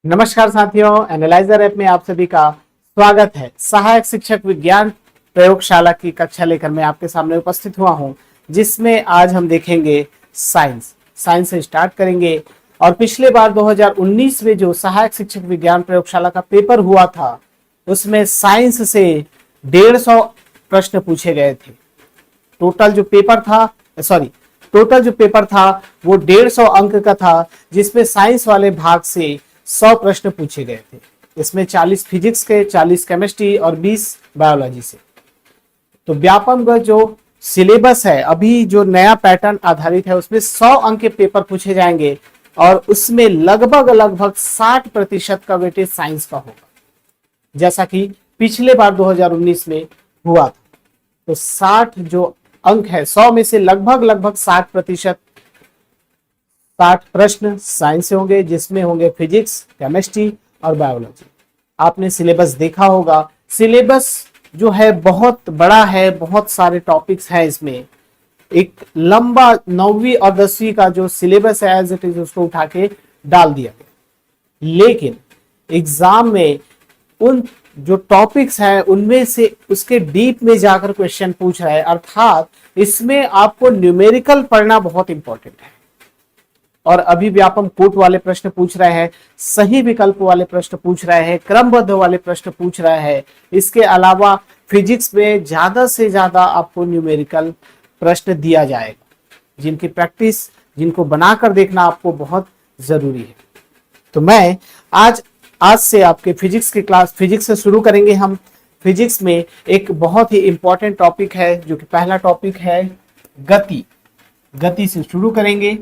नमस्कार साथियों, analyser app में आप सभी का स्वागत है। सहायक शिक्षक विज्ञान प्रयोगशाला की कक्षा लेकर मैं आपके सामने उपस्थित हुआ हूं, जिसमें आज हम देखेंगे साइंस से स्टार्ट करेंगे। और पिछले बार 2019 में जो सहायक शिक्षक विज्ञान प्रयोगशाला का पेपर हुआ था, उसमें साइंस से 150 प्रश्न पूछे गए थे। टोटल जो पेपर था वो 150 अंक का था, जिसमें साइंस वाले भाग से 100 प्रश्न पूछे गए थे। इसमें 40 फिजिक्स के, 40 केमिस्ट्री और 20 बायोलॉजी से। तो व्यापम का जो सिलेबस है, अभी जो नया पैटर्न आधारित है, उसमें 100 अंक के पेपर पूछे जाएंगे और उसमें लगभग 60% का वेटेज साइंस का होगा, जैसा कि पिछले बार 2019 में हुआ था। तो 60 जो अंक है, 100 में से लगभग 60% 60 प्रश्न साइंस से होंगे, जिसमें होंगे फिजिक्स, केमिस्ट्री और बायोलॉजी। आपने सिलेबस देखा होगा। सिलेबस जो है बहुत बड़ा है, बहुत सारे टॉपिक्स हैं इसमें। एक लंबा 9वीं और 10वीं का जो सिलेबस है एज इट इज, उसको उठा के डाल दिया गया। लेकिन एग्जाम में उन जो टॉपिक्स हैं उनमें से उसके डीप में जाकर क्वेश्चन पूछ रहा है, अर्थात इसमें आपको न्यूमेरिकल पढ़ना बहुत इंपॉर्टेंट है। और अभी व्यापम कोट वाले प्रश्न पूछ रहे हैं, सही विकल्प वाले प्रश्न पूछ रहे हैं, क्रमबद्ध वाले प्रश्न पूछ रहे हैं। इसके अलावा फिजिक्स में ज्यादा से ज्यादा आपको न्यूमेरिकल प्रश्न दिया जाएगा, जिनकी प्रैक्टिस, जिनको बनाकर देखना आपको बहुत जरूरी है। तो मैं आज से आपके फिजिक्स की क्लास, फिजिक्स से शुरू करेंगे हम। फिजिक्स में एक बहुत ही इंपॉर्टेंट टॉपिक है, जो कि पहला टॉपिक है गति से शुरू करेंगे।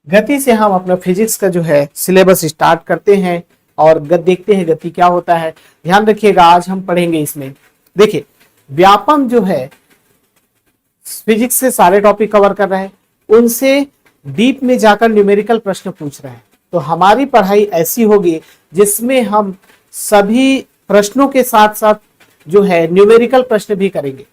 गति से हम अपना फिजिक्स का जो है सिलेबस स्टार्ट करते हैं और देखते हैं गति क्या होता है। ध्यान रखिएगा, आज हम पढ़ेंगे इसमें। देखिए, व्यापम जो है फिजिक्स से सारे टॉपिक कवर कर रहे हैं, उनसे डीप में जाकर न्यूमेरिकल प्रश्न पूछ रहे हैं। तो हमारी पढ़ाई ऐसी होगी जिसमें हम सभी प्रश्नों के साथ साथ जो है न्यूमेरिकल प्रश्न भी करेंगे।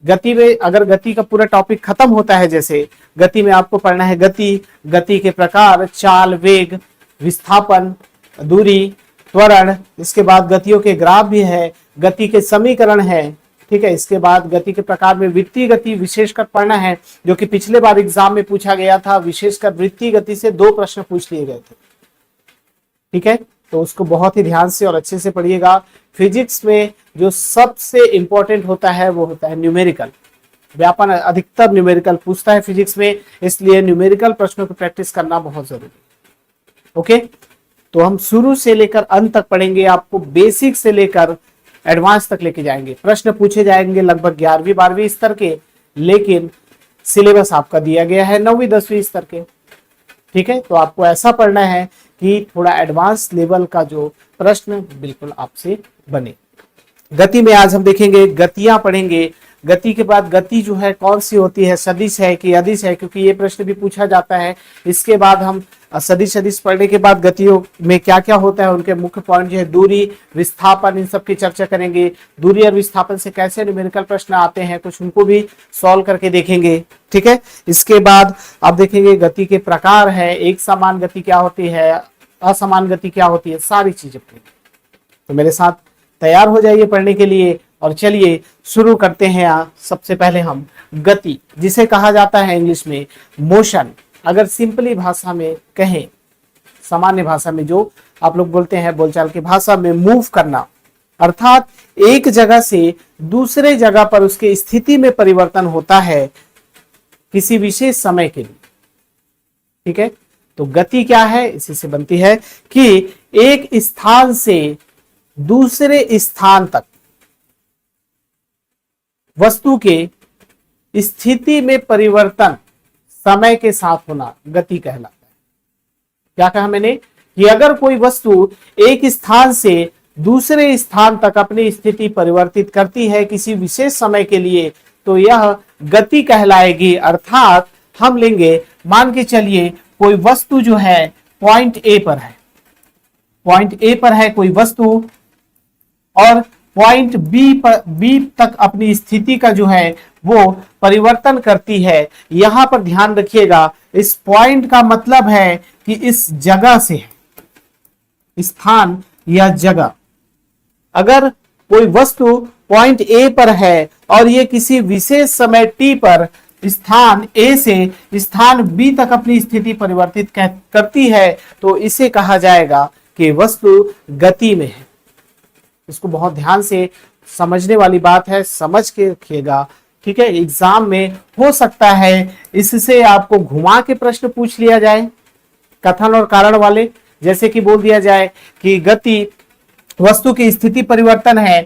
गति में अगर गति का पूरा टॉपिक खत्म होता है, जैसे गति में आपको पढ़ना है गति के प्रकार, चाल, वेग, विस्थापन, दूरी, त्वरण। इसके बाद गतियों के ग्राफ भी है, गति के समीकरण है, ठीक है। इसके बाद गति के प्रकार में वृत्तीय गति विशेषकर पढ़ना है, जो कि पिछले बार एग्जाम में पूछा गया था। विशेषकर वृत्तीय गति से 2 प्रश्न पूछ लिए गए थे, ठीक है। तो उसको बहुत ही ध्यान से और अच्छे से पढ़िएगा। फिजिक्स में जो सबसे इंपॉर्टेंट होता है वो होता है न्यूमेरिकल। व्यापन अधिकतर न्यूमेरिकल पूछता है फिजिक्स में, इसलिए न्यूमेरिकल प्रश्नों की प्रैक्टिस करना बहुत जरूरी है। ओके, तो हम शुरू से लेकर अंत तक पढ़ेंगे, आपको बेसिक से लेकर एडवांस तक लेके जाएंगे। प्रश्न पूछे जाएंगे लगभग 11वीं 12वीं स्तर के, लेकिन सिलेबस आपका दिया गया है 9वीं 10वीं स्तर के, ठीक है। तो आपको ऐसा पढ़ना है कि थोड़ा एडवांस लेवल का जो प्रश्न बिल्कुल आपसे बने। गति में आज हम देखेंगे, गतियां पढ़ेंगे। गति के बाद गति जो है कौन सी होती है, सदिश है कि अदिश है, क्योंकि ये प्रश्न भी पूछा जाता है। इसके बाद हम सदिश पढ़ने के बाद गतियों में क्या क्या होता है, उनके मुख्य पॉइंट जो है दूरी, विस्थापन, इन सब की चर्चा करेंगे। दूरी और विस्थापन से कैसे न्यूमेरिकल प्रश्न आते हैं, कुछ उनको भी सॉल्व करके देखेंगे, ठीक है। इसके बाद आप देखेंगे गति के प्रकार है, एक समान गति क्या होती है, असमान गति क्या होती है, सारी चीजें पढ़ेंगे। तो मेरे साथ तैयार हो जाइए पढ़ने के लिए और चलिए शुरू करते हैं। सबसे पहले हम गति, जिसे कहा जाता है इंग्लिश में मोशन, अगर सिंपली भाषा में कहें, सामान्य भाषा में जो आप लोग बोलते हैं बोलचाल की भाषा में, मूव करना, अर्थात एक जगह से दूसरे जगह पर उसकी स्थिति में परिवर्तन होता है किसी विशेष समय के लिए, ठीक है। तो गति क्या है, इसी से बनती है कि एक स्थान से दूसरे स्थान तक वस्तु के स्थिति में परिवर्तन समय के साथ होना गति कहलाता है। क्या कहा मैंने कि अगर कोई वस्तु एक स्थान से दूसरे स्थान तक अपनी स्थिति परिवर्तित करती है किसी विशेष समय के लिए, तो यह गति कहलाएगी। अर्थात हम लेंगे, मान के चलिए कोई वस्तु जो है पॉइंट ए पर है, कोई वस्तु, और पॉइंट बी तक अपनी स्थिति का जो है वो परिवर्तन करती है। यहां पर ध्यान रखिएगा, इस पॉइंट का मतलब है कि इस जगह से है, स्थान या जगह। अगर कोई वस्तु पॉइंट ए पर है और ये किसी विशेष समय टी पर स्थान ए से स्थान बी तक अपनी स्थिति परिवर्तित करती है तो इसे कहा जाएगा कि वस्तु गति में है। इसको बहुत ध्यान से समझने वाली बात है, समझ के रखिएगा, ठीक है। एग्जाम में हो सकता है इससे आपको घुमा के प्रश्न पूछ लिया जाए, कथन और कारण वाले, जैसे कि बोल दिया जाए कि गति वस्तु की स्थिति परिवर्तन है,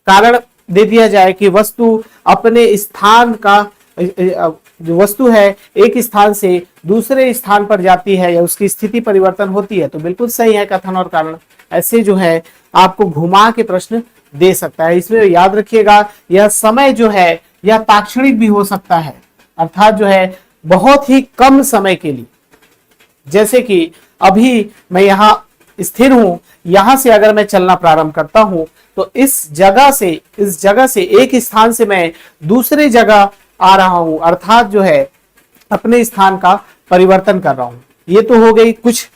कारण दे दिया जाए कि वस्तु अपने स्थान का, जो वस्तु है एक स्थान से दूसरे स्थान पर जाती है या उसकी स्थिति परिवर्तन होती है, तो बिल्कुल सही है कथन और कारण। ऐसे जो है आपको घुमा के प्रश्न दे सकता है। इसमें याद रखिएगा यह समय जो है यह ताक्षणिक भी हो सकता है, अर्थात जो है बहुत ही कम समय के लिए। जैसे कि अभी मैं यहाँ स्थिर हूं, यहां से अगर मैं चलना प्रारंभ करता हूं तो इस जगह से एक स्थान से मैं दूसरे जगह आ रहा हूं, अर्थात जो है अपने स्थान का परिवर्तन कर रहा हूं। ये तो हो गई कुछ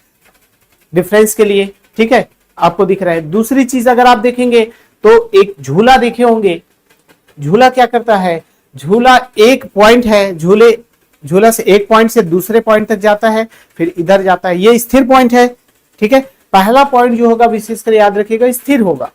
डिफरेंस के लिए, ठीक है, आपको दिख रहा है। दूसरी चीज अगर आप देखेंगे तो एक झूला देखे होंगे। झूला क्या करता है, झूला एक पॉइंट है, झूला से एक पॉइंट से दूसरे पॉइंट तक जाता है, फिर इधर जाता है। ये स्थिर पॉइंट है, ठीक है। पहला पॉइंट जो होगा विशेषकर याद रखिएगा स्थिर होगा,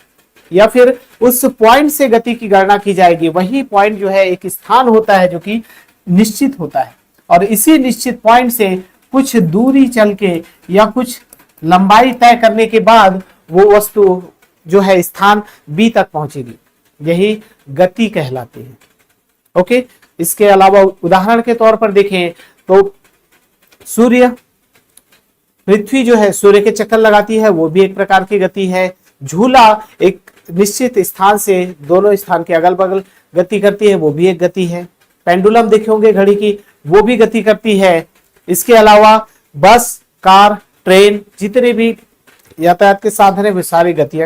या फिर उस पॉइंट से गति की गणना की जाएगी। वही पॉइंट जो है एक स्थान होता है जो कि निश्चित होता है, और इसी निश्चित पॉइंट से कुछ दूरी चल के या कुछ लंबाई तय करने के बाद वो वस्तु जो है स्थान बी तक पहुंचेगी। यही गति कहलाती है। ओके, इसके अलावा उदाहरण के तौर पर देखें तो पृथ्वी जो है सूर्य के चक्कर लगाती है, वो भी एक प्रकार की गति है। झूला एक निश्चित स्थान से दोनों स्थान के अगल बगल गति करती है, वो भी एक गति है। पेंडुलम देखे होंगे घड़ी की, वो भी गति करती है। इसके अलावा बस, कार, ट्रेन, जितने भी यातायात के साधन है वे सारी गति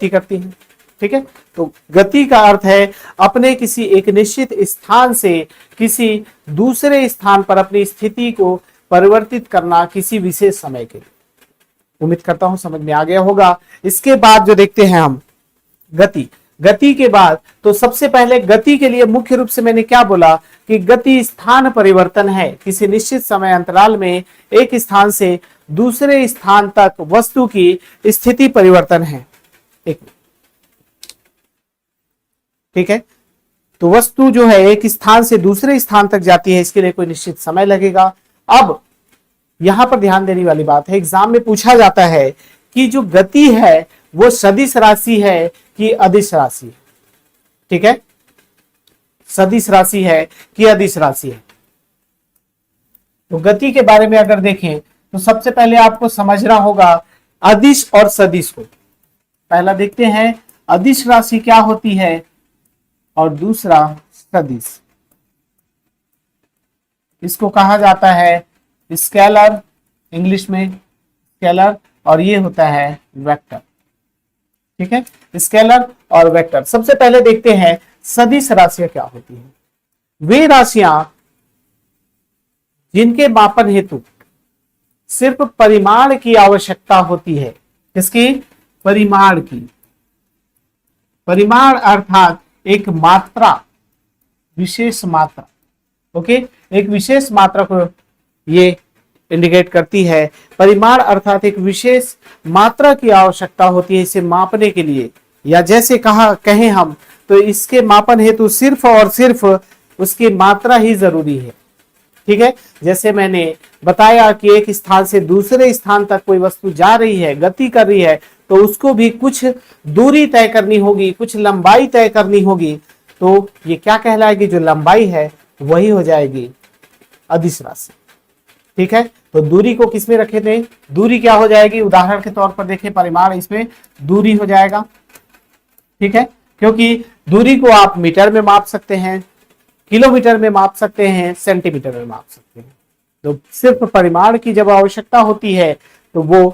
करती हैं, ठीक है। तो गति का अर्थ है अपने किसी एक निश्चित स्थान से किसी दूसरे स्थान पर अपनी स्थिति को परिवर्तित करना किसी विशेष समय के लिए। उम्मीद करता हूं समझ में आ गया होगा। इसके बाद जो देखते हैं हम गति के बाद, तो सबसे पहले गति के लिए मुख्य रूप से मैंने क्या बोला कि गति स्थान परिवर्तन है। किसी निश्चित समय अंतराल में एक स्थान से दूसरे स्थान तक वस्तु की स्थिति परिवर्तन है। ठीक है, तो वस्तु जो है एक स्थान से दूसरे स्थान तक जाती है, इसके लिए कोई निश्चित समय लगेगा। अब यहां पर ध्यान देने वाली बात है, एग्जाम में पूछा जाता है कि जो गति है वो सदिश राशि है कि अदिश राशि है। ठीक है, सदिश राशि है कि अदिश राशि है। तो गति के बारे में अगर देखें तो सबसे पहले आपको समझना होगा अदिश और सदिश को। पहला देखते हैं अदिश राशि क्या होती है और दूसरा सदिश। इसको कहा जाता है स्केलर, इंग्लिश में स्केलर, और ये होता है वेक्टर। ठीक है, स्केलर और वेक्टर। सबसे पहले देखते हैं सदिश राशियां क्या होती हैं। वे राशियां जिनके मापन हेतु सिर्फ परिमाण की आवश्यकता होती है। किसकी? परिमाण की। परिमाण अर्थात एक मात्रा, विशेष मात्रा। ओके, एक विशेष मात्रा को ये इंडिकेट करती है। परिमाण अर्थात एक विशेष मात्रा की आवश्यकता होती है इसे मापने के लिए, या जैसे कहें हम तो इसके मापन हेतु सिर्फ और सिर्फ उसकी मात्रा ही जरूरी है। ठीक है, जैसे मैंने बताया कि एक स्थान से दूसरे स्थान तक कोई वस्तु जा रही है, गति कर रही है, तो उसको भी कुछ दूरी तय करनी होगी, कुछ लंबाई तय करनी होगी। तो ये क्या कहलाएगी? जो लंबाई है वही हो जाएगी अदिश राशि। ठीक है, तो दूरी को किसमें रखे थे? दूरी क्या हो जाएगी? उदाहरण के तौर पर देखें, परिमाण इसमें दूरी हो जाएगा। ठीक है, क्योंकि दूरी को आप मीटर में माप सकते हैं, किलोमीटर में माप सकते हैं, सेंटीमीटर में माप सकते हैं। तो सिर्फ परिमाण की जब आवश्यकता होती है तो वो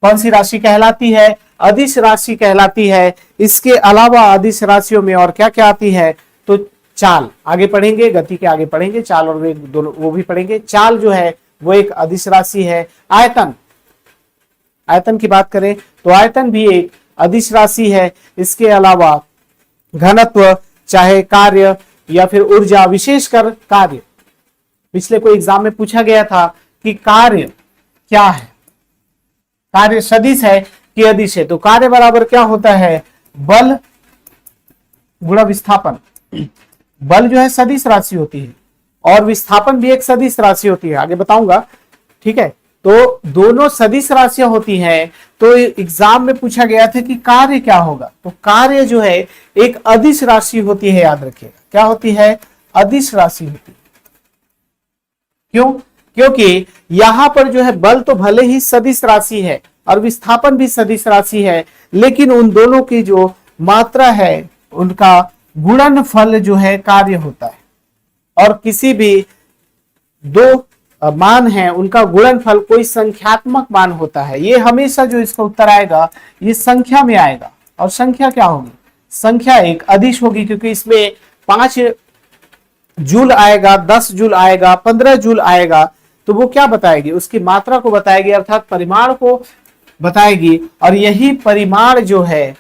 कौन सी राशि कहलाती है? अदिश राशि कहलाती है। इसके अलावा अदिश राशियों में और क्या क्या आती है, तो चाल आगे पढ़ेंगे, गति के आगे पढ़ेंगे, चाल और वेग दोनों वो भी पढ़ेंगे। चाल जो है वो एक अदिश राशि है। आयतन, आयतन की बात करें तो आयतन भी एक अदिश राशि है। इसके अलावा घनत्व, चाहे कार्य या फिर ऊर्जा, विशेषकर कार्य, पिछले कोई एग्जाम में पूछा गया था कि कार्य क्या है, कार्य सदिश है कि अदिश है, तो कार्य बराबर क्या होता है, बल गुणा विस्थापन। बल जो है सदिश राशि होती है और विस्थापन भी एक सदिश राशि होती है, आगे बताऊंगा, ठीक है। तो दोनों सदिश राशियां होती हैं। तो एग्जाम में पूछा गया था कि कार्य क्या होगा, तो कार्य जो है एक अदिश राशि होती है, याद रखिएगा क्या होती है, अदिश राशि होती है। क्यों, क्योंकि यहां पर जो है बल तो भले ही सदिश राशि है और विस्थापन भी सदिश राशि है, लेकिन उन दोनों की जो मात्रा है उनका गुणनफल जो है कार्य होता है। और किसी भी दो मान है उनका गुणनफल कोई संख्यात्मक मान होता है। ये हमेशा जो इसका उत्तर आएगा ये संख्या में आएगा। और संख्या क्या होगी, संख्या एक अदिश होगी, क्योंकि इसमें 5 जूल आएगा, 10 जूल आएगा, 15 जूल आएगा, तो वो क्या बताएगी, उसकी मात्रा को बताएगी, अर्थात परिमाण को बताएगी। और यही परिमाण जो है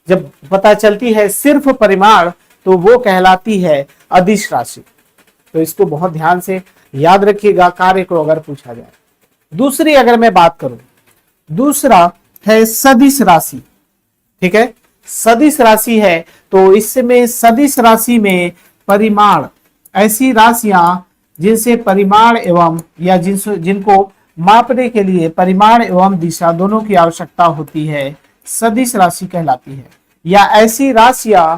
जब पता चलती है सिर्फ परिमाण, तो वो कहलाती है अदिश राशि। तो इसको बहुत ध्यान से याद रखिएगा कार्य को अगर पूछा जाए। दूसरी अगर मैं बात करूं, दूसरा है सदिश राशि, ठीक है। सदिश राशि है तो इसमें सदिश राशि में परिमाण, ऐसी राशियां जिनसे परिमाण एवं या जिनको मापने के लिए परिमाण एवं दिशा दोनों की आवश्यकता होती है, सदिश राशि कहलाती है। या ऐसी राशियां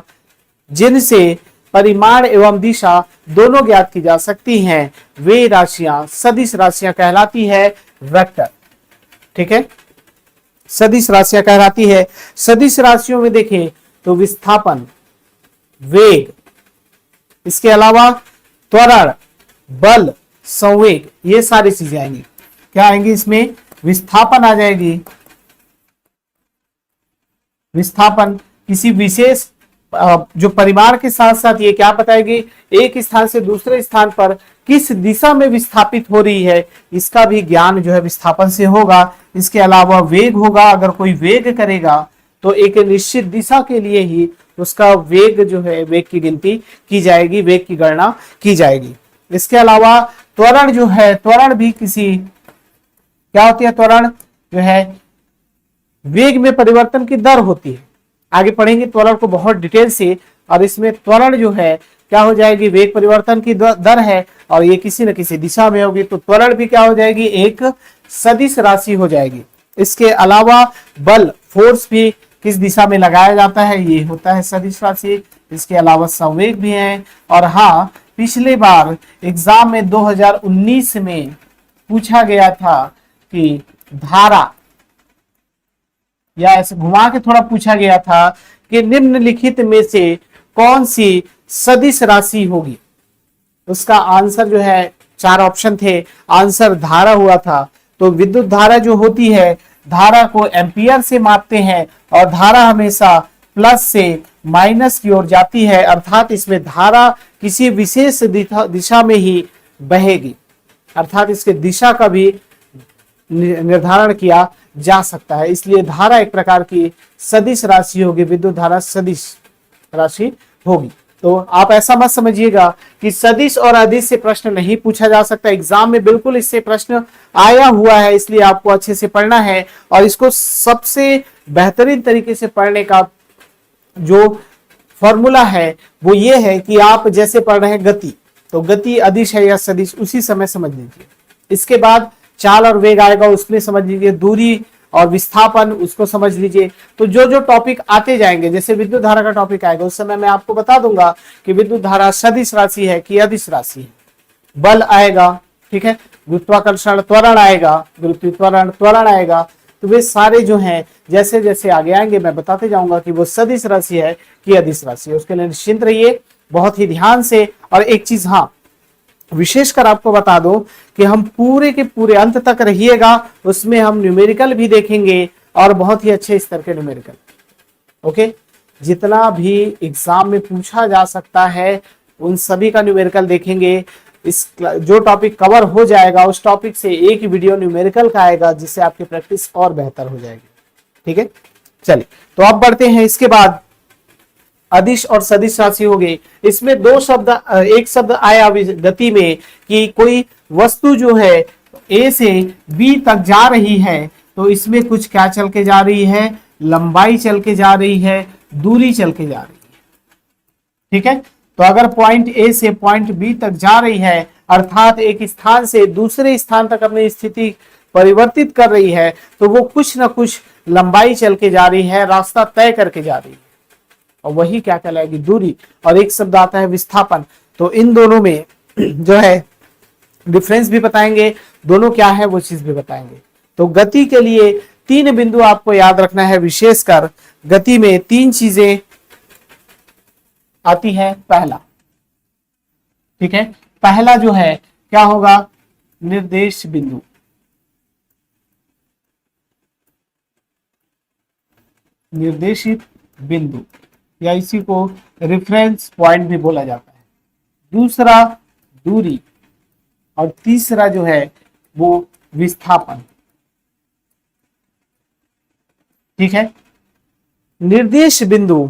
जिनसे परिमाण एवं दिशा दोनों ज्ञात की जा सकती हैं, वे राशियां सदिश राशियां कहलाती है। वेक्टर, ठीक है, सदिश राशियां कहलाती है। सदिश राशियों में देखें तो विस्थापन, वेग, इसके अलावा त्वरण, बल, संवेग, ये सारी चीजें आएंगी। क्या आएंगी इसमें, विस्थापन आ जाएगी। विस्थापन किसी विशेष जो परिमाण के साथ साथ ये क्या बताएगी, एक स्थान से दूसरे स्थान पर किस दिशा में विस्थापित हो रही है, इसका भी ज्ञान जो है विस्थापन से होगा। इसके अलावा वेग होगा, अगर कोई वेग करेगा तो एक निश्चित दिशा के लिए ही उसका वेग जो है, वेग की गिनती की जाएगी, वेग की गणना की जाएगी। इसके अलावा त्वरण जो है, त्वरण भी किसी, क्या होती है, त्वरण जो है वेग में परिवर्तन की दर होती है। आगे पढ़ेंगे त्वरण को बहुत डिटेल से, और इसमें त्वरण जो है क्या हो जाएगी, वेग परिवर्तन की दर है और ये किसी न किसी दिशा में होगी, तो त्वरण भी क्या हो जाएगी, एक सदिश राशि हो जाएगी। इसके अलावा बल, फोर्स भी किस दिशा में लगाया जाता है, ये होता है सदिश राशि। इसके अलावा संवेग भी है। और हाँ, पिछले बार एग्जाम में 2019 में पूछा गया था कि धारा, या ऐसे घुमा के थोड़ा पूछा गया था कि निम्नलिखित में से कौन सी सदिश राशि होगी। उसका आंसर जो है, 4 ऑप्शन थे, आंसर धारा हुआ था। तो विद्युत धारा जो होती है, धारा को एम्पियर से मापते हैं और धारा हमेशा प्लस से माइनस की ओर जाती है, अर्थात इसमें धारा किसी विशेष दिशा में ही बहेगी, अर्थात इसके दिशा का भी निर्धारण किया जा सकता है। इसलिए धारा एक प्रकार की सदिश राशि होगी, विद्युत धारा सदिश राशि होगी। तो आप ऐसा मत समझिएगा कि सदिश और अदिश से प्रश्न नहीं पूछा जा सकता। एग्जाम में बिल्कुल इससे प्रश्न आया हुआ है, इसलिए आपको अच्छे से पढ़ना है। और इसको सबसे बेहतरीन तरीके से पढ़ने का जो फॉर्मूला है वो ये है कि आप जैसे पढ़ रहे हैं गति, तो गति अदिश है या सदिश, उसी समय समझ लीजिए। इसके बाद चाल और वेग आएगा, उसमें समझ लीजिए। दूरी और विस्थापन, उसको समझ लीजिए। तो जो जो टॉपिक आते जाएंगे, जैसे विद्युत धारा का टॉपिक आएगा, उस समय मैं आपको बता दूंगा कि विद्युत धारा सदिश राशि है कि अदिश राशि है। बल आएगा, ठीक है, गुरुत्वाकर्षण, त्वरण आएगा, गुरुत्वीय त्वरण, त्वरण आएगा। तो वे सारे जो हैं जैसे जैसे आगे आएंगे मैं बताते जाऊंगा कि वो सदिश राशि है कि अदिश राशि है। उसके लिए निश्चिंत रहिए बहुत ही ध्यान से। और एक चीज हाँ विशेषकर आपको बता दो कि हम पूरे के पूरे अंत तक रहिएगा, उसमें हम न्यूमेरिकल भी देखेंगे और बहुत ही अच्छे स्तर के न्यूमेरिकल। ओके, जितना भी एग्जाम में पूछा जा सकता है उन सभी का न्यूमेरिकल देखेंगे। इस जो टॉपिक कवर हो जाएगा उस टॉपिक से एक वीडियो न्यूमेरिकल का आएगा, जिससे आपकी प्रैक्टिस और बेहतर हो जाएगी। ठीक है, चलिए तो अब बढ़ते हैं। इसके बाद अदिश और सदिश राशि हो गई। इसमें दो शब्द, एक शब्द आया गति में कि कोई वस्तु जो है ए से बी तक जा रही है, तो इसमें कुछ क्या चल के जा रही है, लंबाई चल के जा रही है, दूरी चल के जा रही है। ठीक है, तो अगर पॉइंट ए से पॉइंट बी तक जा रही है, अर्थात एक स्थान से दूसरे स्थान तक अपनी स्थिति परिवर्तित कर रही है, तो वो कुछ ना कुछ लंबाई चल के जा रही है, रास्ता तय करके जा रही है, और वही क्या कहलाएगी, दूरी। और एक शब्द आता है विस्थापन। तो इन दोनों में जो है डिफरेंस भी बताएंगे, दोनों क्या है वो चीज भी बताएंगे। तो गति के लिए 3 बिंदु आपको याद रखना है, विशेषकर गति में 3 चीजें आती है। पहला, ठीक है, पहला जो है क्या होगा, निर्देश बिंदु। निर्देशित बिंदु या इसी को रेफरेंस पॉइंट भी बोला जाता है। दूसरा दूरी, और तीसरा जो है वो विस्थापन। ठीक है, निर्देश बिंदु,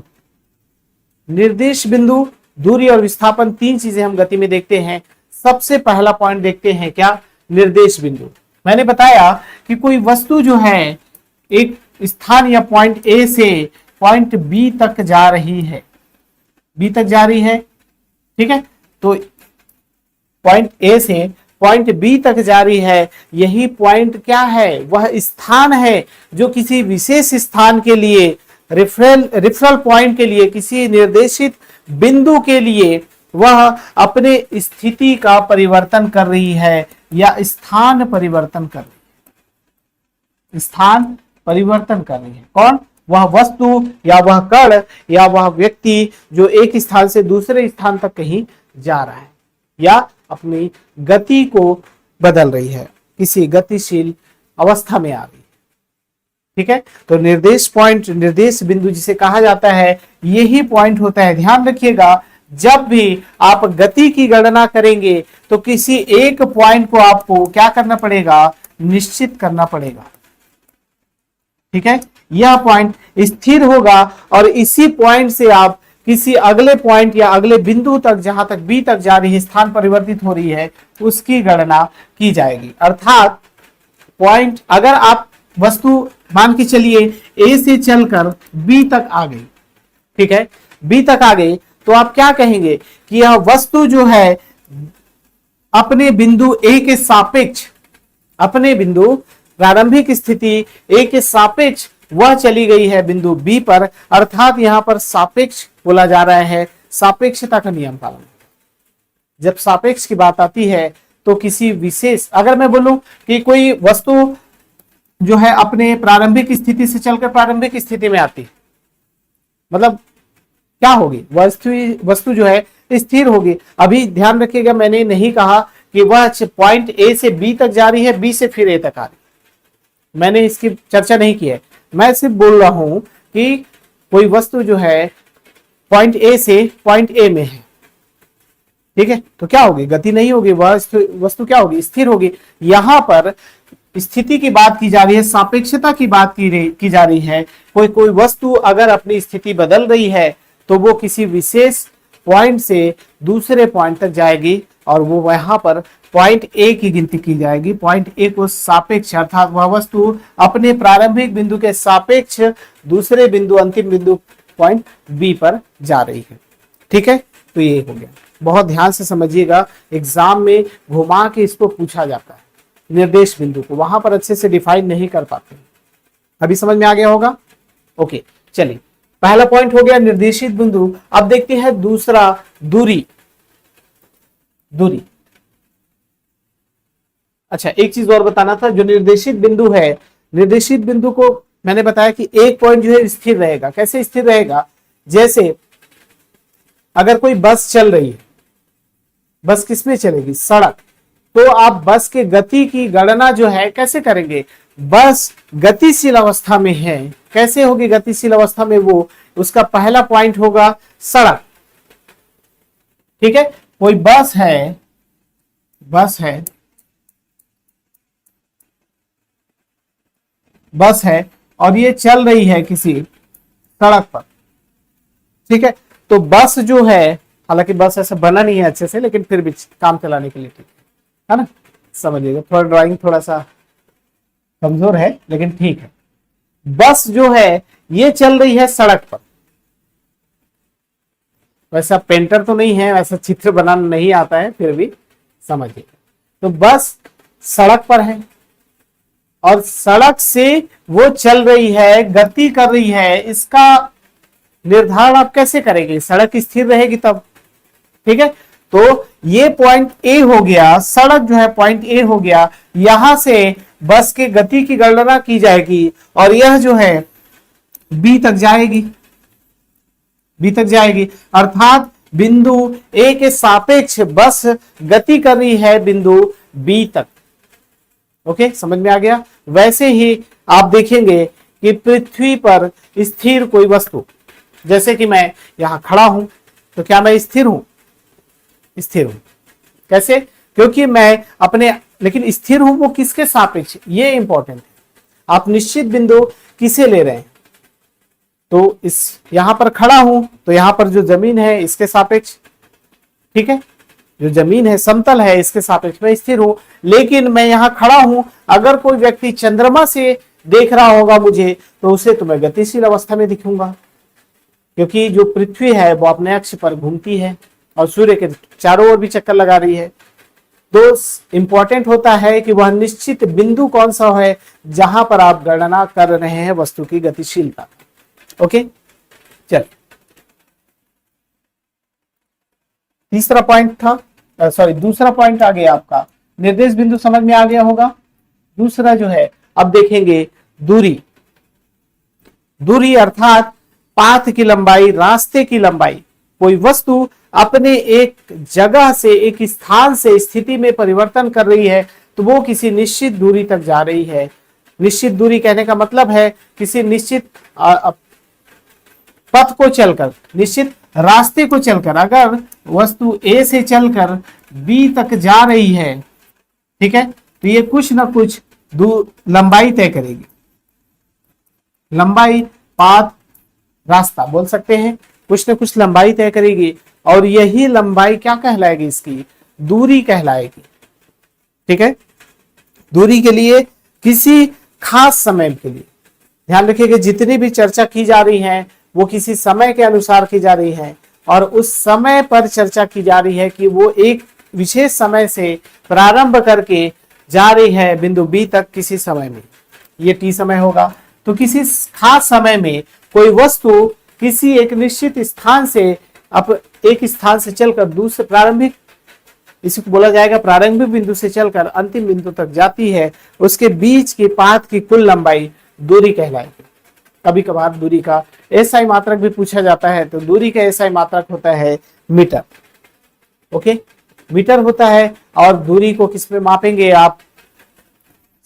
निर्देश बिंदु, दूरी और विस्थापन 3 चीजें हम गति में देखते हैं। सबसे पहला पॉइंट देखते हैं क्या, निर्देश बिंदु। मैंने बताया कि कोई वस्तु जो है एक स्थान या पॉइंट ए से पॉइंट बी तक जा रही है, बी तक जा रही है। ठीक है, तो पॉइंट ए से पॉइंट बी तक जा रही है, यही पॉइंट क्या है, वह स्थान है जो किसी विशेष स्थान के लिए, रेफरल पॉइंट के लिए, किसी निर्देशित बिंदु के लिए वह अपने स्थिति का परिवर्तन कर रही है या स्थान परिवर्तन कर रही है, स्थान परिवर्तन कर रही है। कौन, वह वस्तु या वह कण या वह व्यक्ति जो एक स्थान से दूसरे स्थान तक कहीं जा रहा है या अपनी गति को बदल रही है, किसी गतिशील अवस्था में आ रही है। ठीक है, तो निर्देश पॉइंट, निर्देश बिंदु जिसे कहा जाता है, यही पॉइंट होता है। ध्यान रखिएगा, जब भी आप गति की गणना करेंगे तो किसी एक पॉइंट को आपको क्या करना पड़ेगा, निश्चित करना पड़ेगा। ठीक है, यह पॉइंट स्थिर होगा और इसी पॉइंट से आप किसी अगले पॉइंट या अगले बिंदु तक, जहां तक बी तक जा रही है, स्थान परिवर्तित हो रही है, उसकी गणना की जाएगी। अर्थात पॉइंट, अगर आप वस्तु मान के चलिए ए से चलकर बी तक आ गई, ठीक है, बी तक आ गई, तो आप क्या कहेंगे कि यह वस्तु जो है अपने बिंदु ए के सापेक्ष, अपने बिंदु प्रारंभिक स्थिति ए के सापेक्ष वह चली गई है बिंदु बी पर। अर्थात यहां पर सापेक्ष बोला जा रहा है, सापेक्षता का नियम पालन। जब सापेक्ष की बात आती है तो किसी विशेष, अगर मैं बोलूं कि कोई वस्तु जो है अपने प्रारंभिक स्थिति से चलकर प्रारंभिक स्थिति में आती है, मतलब क्या होगी, वस्तु जो है स्थिर होगी। अभी ध्यान रखिएगा, मैंने नहीं कहा कि वह पॉइंट ए से बी तक जा रही है, बी से फिर ए तक आ रही है, मैंने इसकी चर्चा नहीं की है। मैं सिर्फ बोल रहा हूं कि कोई वस्तु जो है पॉइंट ए से पॉइंट ए में है, ठीक है, तो क्या होगी, गति नहीं होगी, वह वस्तु क्या होगी, स्थिर होगी। यहां पर स्थिति की बात की जा रही है, सापेक्षता की बात की जा रही है। कोई वस्तु अगर अपनी स्थिति बदल रही है तो वो किसी विशेष पॉइंट से दूसरे पॉइंट तक जाएगी और वो वहां पर पॉइंट ए की गिनती की जाएगी। पॉइंट ए को सापेक्ष, अर्थात वह वस्तु अपने प्रारंभिक बिंदु के सापेक्ष दूसरे बिंदु, अंतिम बिंदु पॉइंट बी पर जा रही है। ठीक है, तो ये हो गया, बहुत ध्यान से समझिएगा, एग्जाम में घुमा के इसको पूछा जाता है, निर्देश बिंदु को वहां पर अच्छे से डिफाइन नहीं कर पाते। अभी समझ में आ गया होगा। ओके, चलिए, पहला पॉइंट हो गया निर्देशित बिंदु। अब देखते हैं दूसरा, दूरी। दूरी, अच्छा एक चीज और बताना था, जो निर्देशित बिंदु है, निर्देशित बिंदु को मैंने बताया कि एक पॉइंट जो है स्थिर रहेगा। कैसे स्थिर रहेगा, जैसे अगर कोई बस चल रही है, बस किसमें चलेगी, सड़क, तो आप बस के गति की गणना जो है कैसे करेंगे, बस गतिशील अवस्था में है। कैसे होगी गतिशील अवस्था में वो? उसका पहला पॉइंट होगा सड़क। ठीक है, कोई बस है, बस है, बस है और ये चल रही है किसी सड़क पर। ठीक है, तो बस जो है, हालांकि बस ऐसा बना नहीं है अच्छे से, लेकिन फिर भी काम चलाने के लिए ठीक है ना, समझिएगा। थोड़ा ड्राइंग थोड़ा सा कमजोर है लेकिन ठीक है। बस जो है ये चल रही है सड़क पर। वैसा पेंटर तो नहीं है, वैसा चित्र बनाना नहीं आता है, फिर भी समझिएगा। तो बस सड़क पर है और सड़क से वो चल रही है, गति कर रही है। इसका निर्धारण आप कैसे करेंगे? सड़क स्थिर रहेगी तब। ठीक है, तो ये पॉइंट ए हो गया, सड़क जो है पॉइंट ए हो गया। यहां से बस के गति की गणना की जाएगी और यह जो है बी तक जाएगी, बी तक जाएगी, अर्थात बिंदु ए के सापेक्ष बस गति कर रही है बिंदु बी तक। ओके, समझ में आ गया। वैसे ही आप देखेंगे कि पृथ्वी पर स्थिर कोई वस्तु, जैसे कि मैं यहां खड़ा हूं, तो क्या मैं स्थिर हूं? स्थिर हूं। कैसे? क्योंकि मैं अपने, लेकिन स्थिर हूं वो किसके सापेक्ष, ये इंपॉर्टेंट है। आप निश्चित बिंदु किसे ले रहे हैं? तो इस यहां पर खड़ा हूं तो यहां पर जो जमीन है इसके सापेक्ष, ठीक है, जो जमीन है समतल है इसके सापेक्ष में स्थिर हूं। लेकिन मैं यहां खड़ा हूं, अगर कोई व्यक्ति चंद्रमा से देख रहा होगा मुझे, तो उसे तो मैं गतिशील अवस्था में दिखूंगा, क्योंकि जो पृथ्वी है वो अपने अक्ष पर घूमती है और सूर्य के चारों ओर भी चक्कर लगा रही है। तो इंपॉर्टेंट होता है कि वह निश्चित बिंदु कौन सा है जहां पर आप गणना कर रहे हैं वस्तु की गतिशीलता। ओके, चल तीसरा पॉइंट था, सॉरी दूसरा पॉइंट आ गया आपका, निर्देश बिंदु समझ में आ गया होगा। दूसरा जो है, अब देखेंगे दूरी। दूरी अर्थात पाथ की लंबाई, रास्ते की लंबाई। कोई वस्तु अपने एक जगह से, एक स्थान से स्थिति में परिवर्तन कर रही है, तो वो किसी निश्चित दूरी तक जा रही है। निश्चित दूरी कहने का मतलब है किसी निश्चित पथ को चलकर, निश्चित रास्ते को चलकर। अगर वस्तु ए से चलकर बी तक जा रही है, ठीक है, तो ये कुछ ना कुछ लंबाई तय करेगी। लंबाई, पाथ, रास्ता बोल सकते हैं, कुछ ना कुछ लंबाई तय करेगी और यही लंबाई क्या कहलाएगी? इसकी दूरी कहलाएगी। ठीक है, दूरी के लिए किसी खास समय के लिए ध्यान रखिएगा, जितनी भी चर्चा की जा रही है वो किसी समय के अनुसार की जा रही है और उस समय पर चर्चा की जा रही है कि वो एक विशेष समय से प्रारंभ करके जा रही है बिंदु बी तक किसी समय में, ये टी समय होगा। तो किसी खास समय में कोई वस्तु किसी एक निश्चित स्थान से, अब एक स्थान से चलकर दूसरे प्रारंभिक, इसको बोला जाएगा प्रारंभिक बिंदु से चलकर अंतिम बिंदु तक जाती है, उसके बीच की पाथ की कुल लंबाई दूरी कहलाएगी। कभी कभार दूरी का एसआई मात्रक भी पूछा जाता है, तो दूरी का एसआई मात्रक होता है मीटर। ओके, मीटर होता है और दूरी को किस में मापेंगे आप?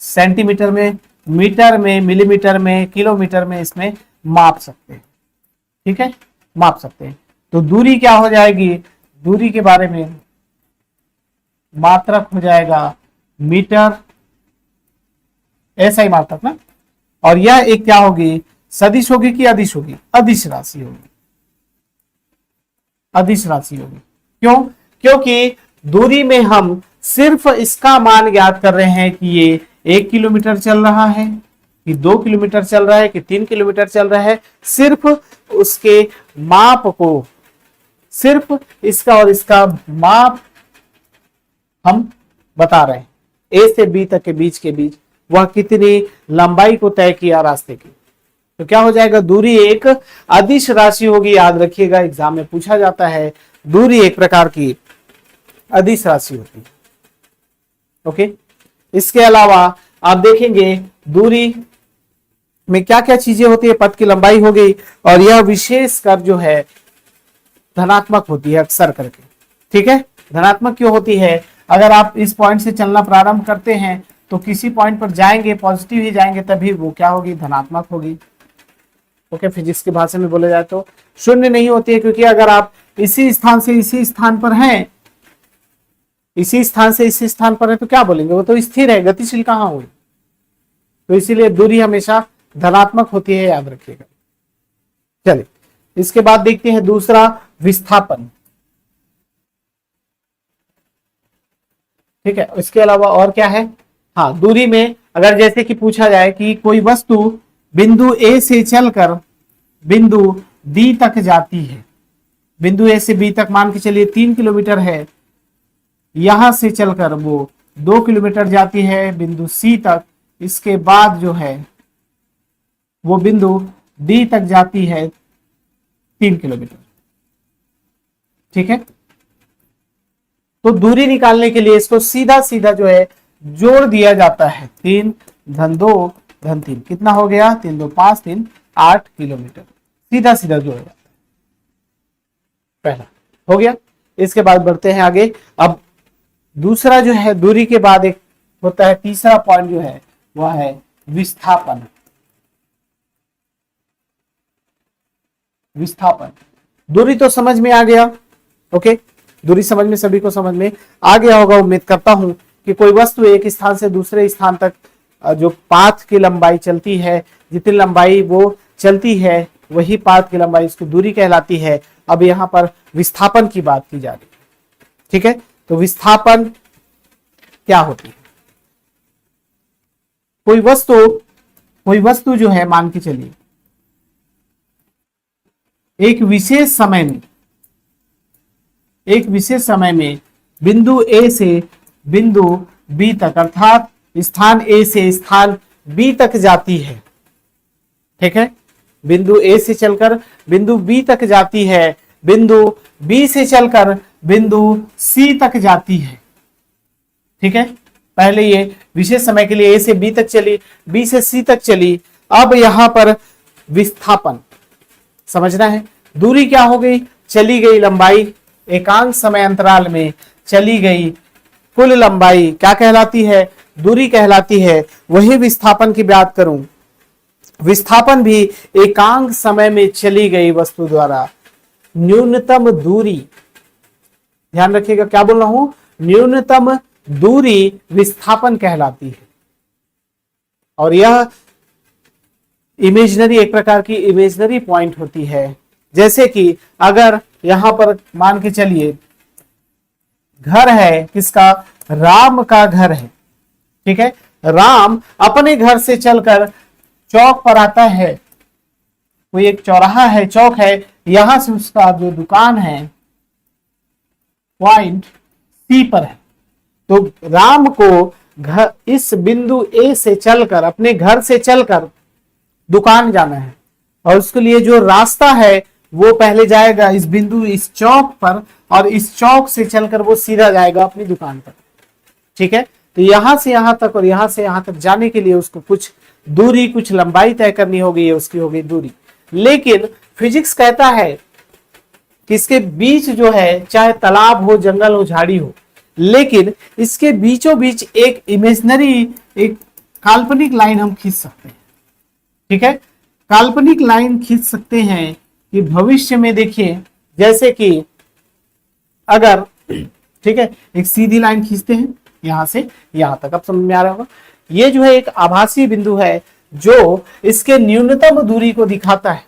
सेंटीमीटर में, मीटर में, मिलीमीटर में, किलोमीटर में इसमें माप सकते हैं। ठीक है, माप सकते हैं। तो दूरी क्या हो जाएगी? दूरी के बारे में मात्रक हो जाएगा मीटर, एसआई मात्रक ना। और यह एक क्या होगी? सदिश होगी कि अदिश होगी? अदिश राशि होगी, अदिश राशि होगी। क्यों? क्योंकि दूरी में हम सिर्फ इसका मान ज्ञात कर रहे हैं कि ये 1 किलोमीटर चल रहा है, कि 2 किलोमीटर चल रहा है, कि 3 किलोमीटर चल रहा है। सिर्फ उसके माप को, सिर्फ इसका और इसका माप हम बता रहे हैं। ए से बी तक के बीच वह कितनी लंबाई को तय किया रास्ते की, तो क्या हो जाएगा? दूरी एक अदिश राशि होगी। याद रखिएगा, एग्जाम में पूछा जाता है, दूरी एक प्रकार की अदिश राशि होती है। ओके, इसके अलावा आप देखेंगे दूरी में क्या क्या चीजें होती है। पथ की लंबाई हो गई और यह विशेष कर जो है धनात्मक होती है अक्सर करके। ठीक है, धनात्मक क्यों होती है? अगर आप इस पॉइंट से चलना प्रारंभ करते हैं तो तो किसी पॉइंट पर जाएंगे, पॉजिटिव ही जाएंगे, तभी वो क्या होगी, धनात्मक होगी। ओके, फिजिक्स की भाषा में बोला जाए तो शून्य नहीं होती है, क्योंकि अगर आप इसी स्थान से इसी स्थान पर हैं, इसी स्थान से इसी स्थान पर है, तो क्या बोलेंगे, वो तो स्थिर है, गतिशील कहाँ हुई। तो इसीलिए दूरी हमेशा धनात्मक होती है, याद रखिएगा। चलिए इसके बाद देखते हैं दूसरा, विस्थापन। ठीक है, इसके अलावा और क्या है, हाँ, दूरी में अगर जैसे कि पूछा जाए कि कोई वस्तु बिंदु ए से चलकर बिंदु बी तक जाती है, बिंदु ए से बी तक मान के चलिए 3 किलोमीटर है, यहां से चलकर वो 2 किलोमीटर जाती है बिंदु सी तक, इसके बाद जो है वो बिंदु डी तक जाती है 3 किलोमीटर। ठीक है, तो दूरी निकालने के लिए इसको सीधा सीधा जो है जोड़ दिया जाता है, 3 धन 2 धन 3, कितना हो गया, 3 2 5 3 8 किलोमीटर, सीधा सीधा जोड़ा जाता है। पहला हो गया। इसके बाद बढ़ते हैं आगे। अब दूसरा जो है, दूरी के बाद एक होता है तीसरा पॉइंट जो है, वह है विस्थापन। विस्थापन, दूरी तो समझ में आ गया। ओके, दूरी समझ में, सभी को समझ में आ गया होगा, उम्मीद करता हूं कि कोई वस्तु एक स्थान से दूसरे स्थान तक जो पाथ की लंबाई चलती है, जितनी लंबाई वो चलती है वही पाथ की लंबाई, उसकी दूरी कहलाती है। अब यहां पर विस्थापन की बात की जा रही है। ठीक है, तो विस्थापन क्या होती है, कोई वस्तु जो है, मान के चलिए एक विशेष समय में बिंदु ए से बिंदु बी तक, अर्थात स्थान ए से स्थान बी तक जाती है। ठीक है, बिंदु ए से चलकर बिंदु बी तक जाती है, बिंदु बी से चलकर बिंदु सी तक जाती है। ठीक है, पहले ये विशेष समय के लिए ए से बी तक चली, बी से सी तक चली। अब यहां पर विस्थापन समझना है। दूरी क्या हो गई, चली गई लंबाई, एकांक समय अंतराल में चली गई कुल लंबाई क्या कहलाती है, दूरी कहलाती है। वही विस्थापन की बात करूं, विस्थापन भी एकांक समय में चली गई वस्तु द्वारा न्यूनतम दूरी, ध्यान रखिएगा क्या बोल रहा हूं, न्यूनतम दूरी विस्थापन कहलाती है। और यह इमेजिनरी, एक प्रकार की इमेजिनरी पॉइंट होती है। जैसे कि अगर यहां पर मान के चलिए घर है, किसका, राम का घर है। ठीक है, राम अपने घर से चलकर चौक पर आता है, कोई एक चौराहा है, चौक है, यहां से उसका जो दुकान है पॉइंट सी पर है। तो राम को घर, इस बिंदु ए से चलकर, अपने घर से चलकर दुकान जाना है, और उसके लिए जो रास्ता है वो पहले जाएगा इस बिंदु, इस चौक पर, और इस चौक से चलकर वो सीधा जाएगा अपनी दुकान पर। ठीक है, तो यहां से यहां तक और यहां से यहां तक जाने के लिए उसको कुछ दूरी, कुछ लंबाई तय करनी होगी, उसकी होगी दूरी। लेकिन फिजिक्स कहता है कि इसके बीच जो है, चाहे तालाब हो, जंगल हो, झाड़ी हो, लेकिन इसके बीचों बीच एक इमेजिनरी, एक काल्पनिक लाइन हम खींच सकते हैं। ठीक है, काल्पनिक लाइन खींच सकते हैं कि भविष्य में देखिए, जैसे कि अगर, ठीक है, एक सीधी लाइन खींचते हैं यहां से यहां तक, अब समझ में आ रहा होगा। ये जो है एक आभासी बिंदु है जो इसके न्यूनतम दूरी को दिखाता है,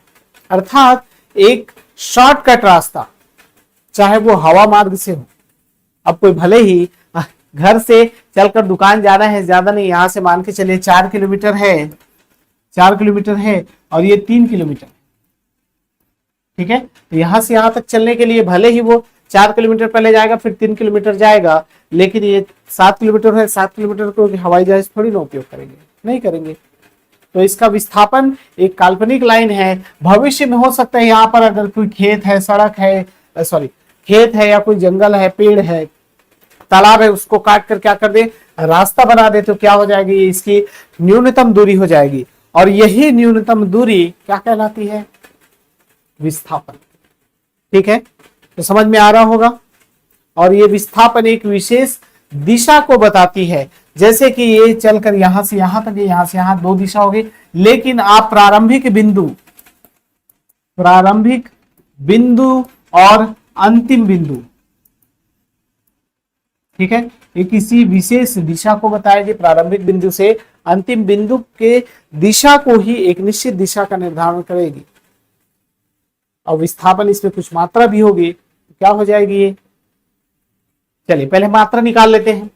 अर्थात एक शॉर्टकट रास्ता, चाहे वो हवा मार्ग से हो। अब कोई भले ही घर से चलकर दुकान जाना है, ज्यादा नहीं, यहां से मान के चलिए 4 किलोमीटर है, 4 किलोमीटर है और ये 3 किलोमीटर। ठीक है, तो यहां से यहां तक चलने के लिए भले ही वो 4 किलोमीटर पहले जाएगा, फिर 3 किलोमीटर जाएगा, लेकिन ये 7 किलोमीटर है, 7 किलोमीटर को हवाई जहाज थोड़ी ना उपयोग करेंगे, नहीं करेंगे। तो इसका विस्थापन एक काल्पनिक लाइन है। भविष्य में हो सकता है यहाँ पर अगर कोई खेत है, सड़क है, खेत है या कोई जंगल है, पेड़ है, तालाब है, उसको काट कर क्या कर दे, रास्ता बना दे, तो क्या हो जाएगी, इसकी न्यूनतम दूरी हो जाएगी। और यही न्यूनतम दूरी क्या कहलाती है, विस्थापन। ठीक है, तो समझ में आ रहा होगा। और ये विस्थापन एक विशेष दिशा को बताती है, जैसे कि ये चलकर यहां से यहां तक, यहां से यहां दो दिशा होगी, लेकिन आप प्रारंभिक बिंदु और अंतिम बिंदु, ठीक है, ये किसी विशेष दिशा को बताएगी। प्रारंभिक बिंदु से अंतिम बिंदु के दिशा को ही एक निश्चित दिशा का निर्धारण करेगी। और विस्थापन इसमें कुछ मात्रा भी होगी, तो क्या हो जाएगी ये, चलिए पहले मात्रा निकाल लेते हैं।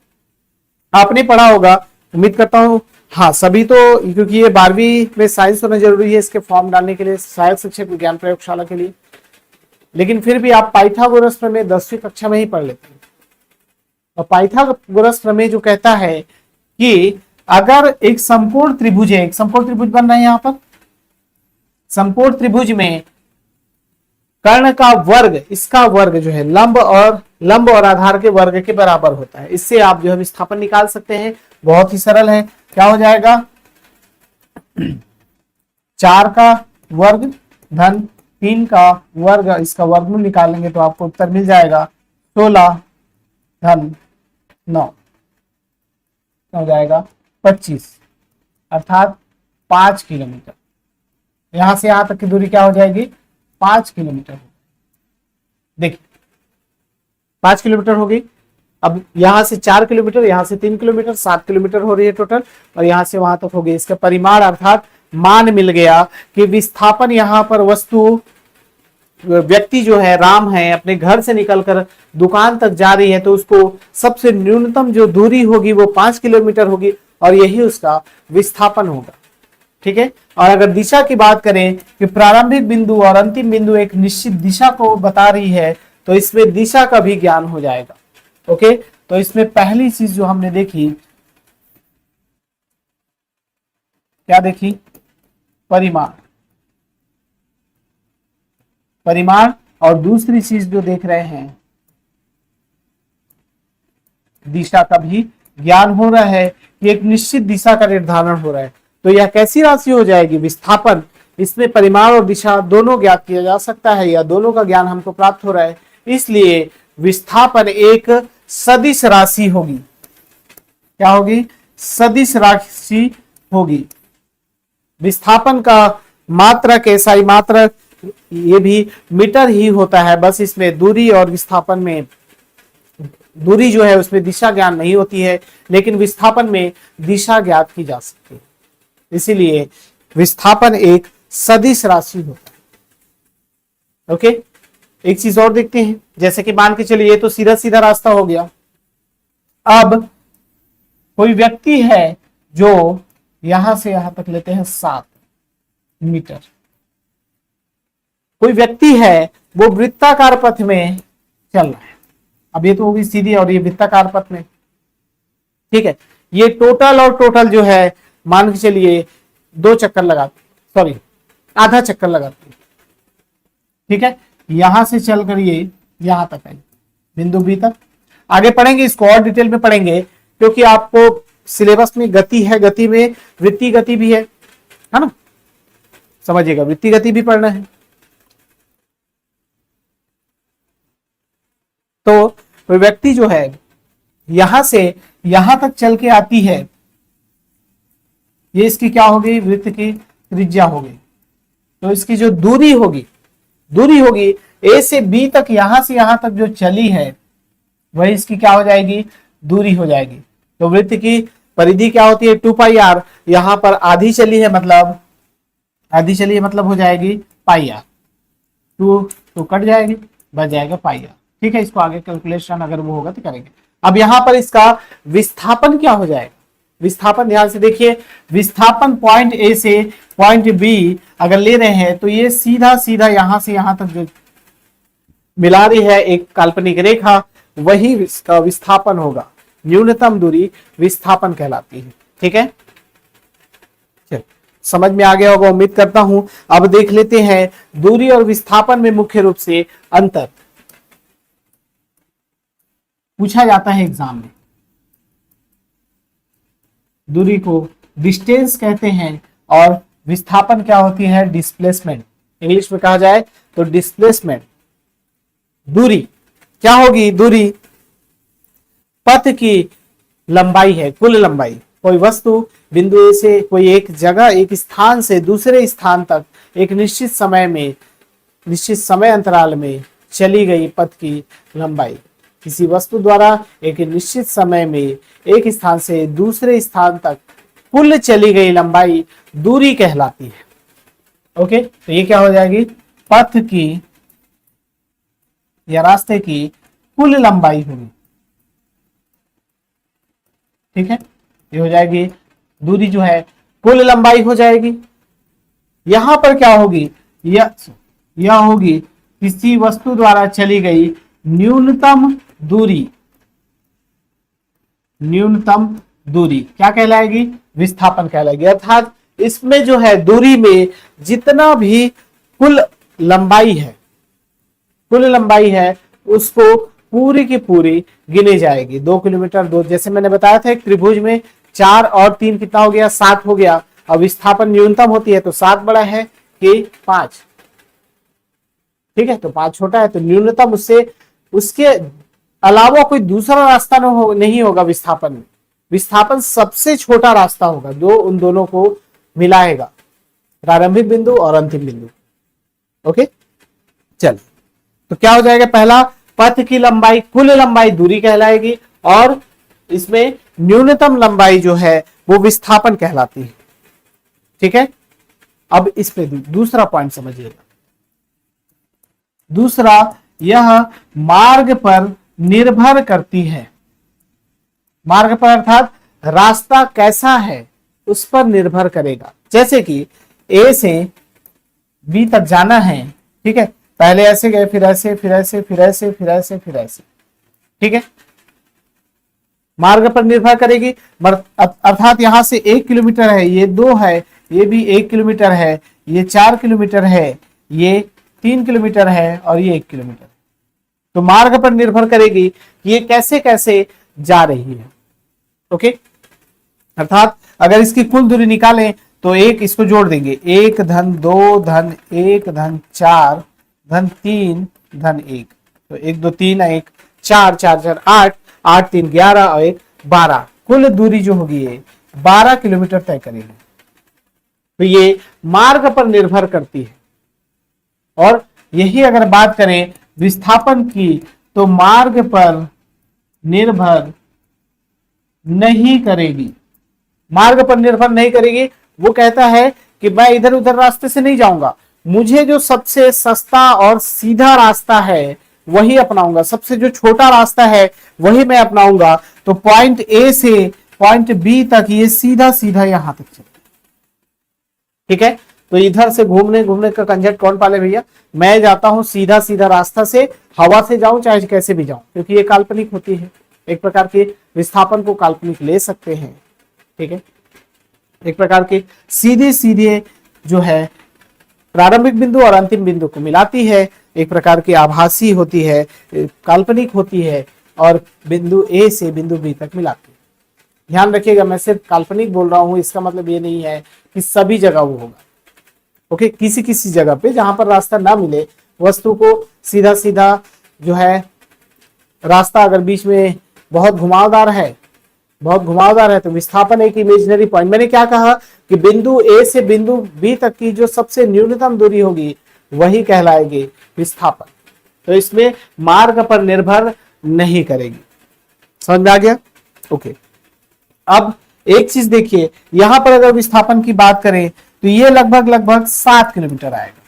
आपने पढ़ा होगा, उम्मीद करता हूं, हाँ सभी तो, क्योंकि ये 12वीं में साइंस होना जरूरी है इसके फॉर्म डालने के लिए, सहायक शिक्षक विज्ञान प्रयोगशाला के लिए, लेकिन फिर भी आप पाइथागोरस प्रमेय 10वीं कक्षा में ही पढ़ लेते हैं। और पाइथागोरस प्रमेय जो कहता है कि अगर एक समकोण त्रिभुज है, एक समकोण त्रिभुज बन रहा है यहां पर, समकोण त्रिभुज में कर्ण का वर्ग, इसका वर्ग जो है लंब और आधार के वर्ग के बराबर होता है। इससे आप जो है विस्थापन निकाल सकते हैं, बहुत ही सरल है। क्या हो जाएगा, 4 का वर्ग धन 3 का वर्ग, इसका वर्गमूल निकालेंगे तो आपको उत्तर मिल जाएगा 16 धन 9, हो जाएगा 25, अर्थात 5 किलोमीटर। यहां से यहां तक की दूरी क्या हो जाएगी, 5 किलोमीटर। देखिए 5 किलोमीटर हो गई। अब यहां से 4 किलोमीटर, यहां से 3 किलोमीटर, 7 किलोमीटर हो रही है टोटल, और यहां से वहां तक हो गई। इसका परिमाण अर्थात मान मिल गया कि विस्थापन, यहां पर वस्तु, व्यक्ति जो है, राम है, अपने घर से निकलकर दुकान तक जा रही है, तो उसको सबसे न्यूनतम जो दूरी होगी वो 5 किलोमीटर होगी, और यही उसका विस्थापन होगा। ठीक है। और अगर दिशा की बात करें कि प्रारंभिक बिंदु और अंतिम बिंदु एक निश्चित दिशा को बता रही है, तो इसमें दिशा का भी ज्ञान हो जाएगा। ओके, तो इसमें पहली चीज जो हमने देखी, क्या देखी, परिमाण, और दूसरी चीज जो देख रहे हैं, दिशा का भी ज्ञान हो रहा है कि एक निश्चित दिशा का निर्धारण हो रहा है। तो यह कैसी राशि हो जाएगी, विस्थापन। इसमें परिमाण और दिशा दोनों ज्ञात किया जा सकता है, या दोनों का ज्ञान हमको प्राप्त हो रहा है, इसलिए विस्थापन एक सदिश राशि होगी। क्या होगी, सदिश राशि होगी। विस्थापन का मात्रक, एसआई मात्रक, ये भी मीटर ही होता है, बस इसमें दूरी और विस्थापन में, दूरी जो है उसमें दिशा ज्ञान नहीं होती है, लेकिन विस्थापन में दिशा ज्ञात की जा सकती है। इसीलिए विस्थापन एक सदिश राशि होता है। ओके, एक चीज और देखते हैं, जैसे कि मान के चलिए ये तो सीधा सीधा रास्ता हो गया। अब कोई व्यक्ति है जो यहां से यहां तक लेते हैं 7 मीटर, कोई व्यक्ति है वो वृत्ताकार पथ में चल रहा है। अब ये तो होगी सीधी, और ये वृत्ताकार पथ में, ठीक है। ये टोटल जो है, मान के चलिए 2 चक्कर लगाते, सॉरी आधा चक्कर लगाते, ठीक है। यहां से चलकर ये यहां तक आई, बिंदु बी तक। आगे पढ़ेंगे, इसको और डिटेल में पढ़ेंगे, क्योंकि आपको सिलेबस में गति है, गति में वृत्तीय गति भी है ना, समझिएगा, वृत्तीय गति भी पढ़ना है। तो कोई व्यक्ति जो है यहां से यहां तक चल के आती है, ये इसकी क्या होगी, वृत्त की त्रिज्या होगी। तो इसकी जो दूरी होगी ए से बी तक, यहां से यहां तक जो चली है, वही इसकी क्या हो जाएगी, दूरी हो जाएगी। तो वृत्त की परिधि क्या होती है, 2πr। यहां पर आधी चली है, मतलब हो जाएगी πr, 2 कट जाएगी, बच जाएगा πr। ठीक है, इसको आगे कैलकुलेशन अगर वो होगा तो करेंगे। अब यहां पर इसका विस्थापन क्या हो जाएगा, विस्थापन ध्यान से देखिए, विस्थापन पॉइंट ए से पॉइंट बी अगर ले रहे हैं, तो ये सीधा सीधा यहां से यहां तक जो मिला रही है एक काल्पनिक रेखा, वही इसका विस्थापन होगा। न्यूनतम दूरी विस्थापन कहलाती है। ठीक है, चल समझ में आ गया होगा, उम्मीद करता हूं। अब देख लेते हैं दूरी और विस्थापन में मुख्य रूप से अंतर पूछा जाता है एग्जाम में। दूरी को डिस्टेंस कहते हैं, और विस्थापन क्या होती है, डिस्प्लेसमेंट। इंग्लिश में कहा जाए तो डिस्प्लेसमेंट। दूरी क्या होगी, दूरी पथ की लंबाई है, कुल लंबाई। कोई वस्तु बिंदु ए से कोई एक जगह, एक स्थान से दूसरे स्थान तक एक निश्चित समय में, निश्चित समय अंतराल में चली गई पथ की लंबाई। किसी वस्तु द्वारा एक निश्चित समय में एक स्थान से दूसरे स्थान तक कुल चली गई लंबाई दूरी कहलाती है। ओके, तो ये क्या हो जाएगी, पथ की या रास्ते की कुल लंबाई होगी। ठीक है, ये हो जाएगी दूरी जो है कुल लंबाई हो जाएगी। यहां पर क्या होगी, यह होगी किसी वस्तु द्वारा चली गई न्यूनतम दूरी। न्यूनतम दूरी क्या कहलाएगी, विस्थापन कहलाएगी। अर्थात इसमें जो है दूरी में जितना भी कुल लंबाई है, कुल लंबाई है उसको पूरी की पूरी गिनी जाएगी। 2 किलोमीटर, 2, जैसे मैंने बताया था एक त्रिभुज में 4 और 3 कितना हो गया, 7 हो गया। अब विस्थापन न्यूनतम होती है तो 7 बड़ा है कि 5। ठीक है, तो 5 छोटा है, तो न्यूनतम उससे, उसके अलावा कोई दूसरा रास्ता नहीं होगा विस्थापन में। विस्थापन सबसे छोटा रास्ता होगा जो उन दोनों को मिलाएगा, प्रारंभिक बिंदु और अंतिम बिंदु। ओके, चल, तो क्या हो जाएगा, पहला पथ की लंबाई, कुल लंबाई दूरी कहलाएगी, और इसमें न्यूनतम लंबाई जो है वो विस्थापन कहलाती है। ठीक है, अब इस पे दूसरा पॉइंट समझिएगा। दूसरा, यह मार्ग पर निर्भर करती है। मार्ग पर अर्थात रास्ता कैसा है उस पर निर्भर करेगा। जैसे कि ए से बी तक जाना है, ठीक है, पहले ऐसे गए, फिर ऐसे, फिर ऐसे, फिर ऐसे, फिर ऐसे, फिर ऐसे। ठीक है, मार्ग पर निर्भर करेगी। अर्थात यहां से 1 किलोमीटर है, ये 2 है, ये भी 1 किलोमीटर है, ये 4 किलोमीटर है, ये 3 किलोमीटर है, और ये 1 किलोमीटर। तो मार्ग पर निर्भर करेगी कि ये कैसे कैसे जा रही है। ओके, अर्थात अगर इसकी कुल दूरी निकालें तो 1 इसको जोड़ देंगे, 1 धन 2 धन 1 धन 4 धन 3 धन 1, तो 1 2 3 1 4 4 4 8 8 3 11 और 1 12, कुल दूरी जो होगी ये 12 किलोमीटर तय करेगी। तो ये मार्ग पर निर्भर करती है। और यही अगर बात करें विस्थापन की, तो मार्ग पर निर्भर नहीं करेगी। मार्ग पर निर्भर नहीं करेगी, वो कहता है कि मैं इधर उधर रास्ते से नहीं जाऊंगा, मुझे जो सबसे सस्ता और सीधा रास्ता है वही अपनाऊंगा, सबसे जो छोटा रास्ता है वही मैं अपनाऊंगा। तो पॉइंट ए से पॉइंट बी तक ये सीधा सीधा यहां तक चलता है। ठीक है, तो इधर से घूमने घूमने का कंजट कौन पाले भैया, मैं जाता हूं सीधा सीधा रास्ता से, हवा से जाऊं चाहे कैसे भी जाऊं, क्योंकि ये काल्पनिक होती है। एक प्रकार के विस्थापन को काल्पनिक ले सकते हैं। ठीक है, एक प्रकार के सीधे सीधे जो है प्रारंभिक बिंदु और अंतिम बिंदु को मिलाती है, एक प्रकार की आभासी होती है, काल्पनिक होती है, और बिंदु ए से बिंदु बी तक मिलाती है। ध्यान रखिएगा, मैं सिर्फ काल्पनिक बोल रहा हूं, इसका मतलब ये नहीं है कि सभी जगह वो होगा। ओके, किसी किसी जगह पे जहां पर रास्ता ना मिले, वस्तु को सीधा सीधा जो है रास्ता अगर बीच में बहुत घुमावदार है, बहुत घुमावदार है, तो विस्थापन एक इमेजिनरी पॉइंट। मैंने क्या कहा कि बिंदु ए से बिंदु बी तक की जो सबसे न्यूनतम दूरी होगी वही कहलाएगी विस्थापन। तो इसमें मार्ग पर निर्भर नहीं करेगी। समझ में आ गया? ओके, अब एक चीज देखिए, यहां पर अगर विस्थापन की बात करें तो ये लगभग 7 किलोमीटर आएगा,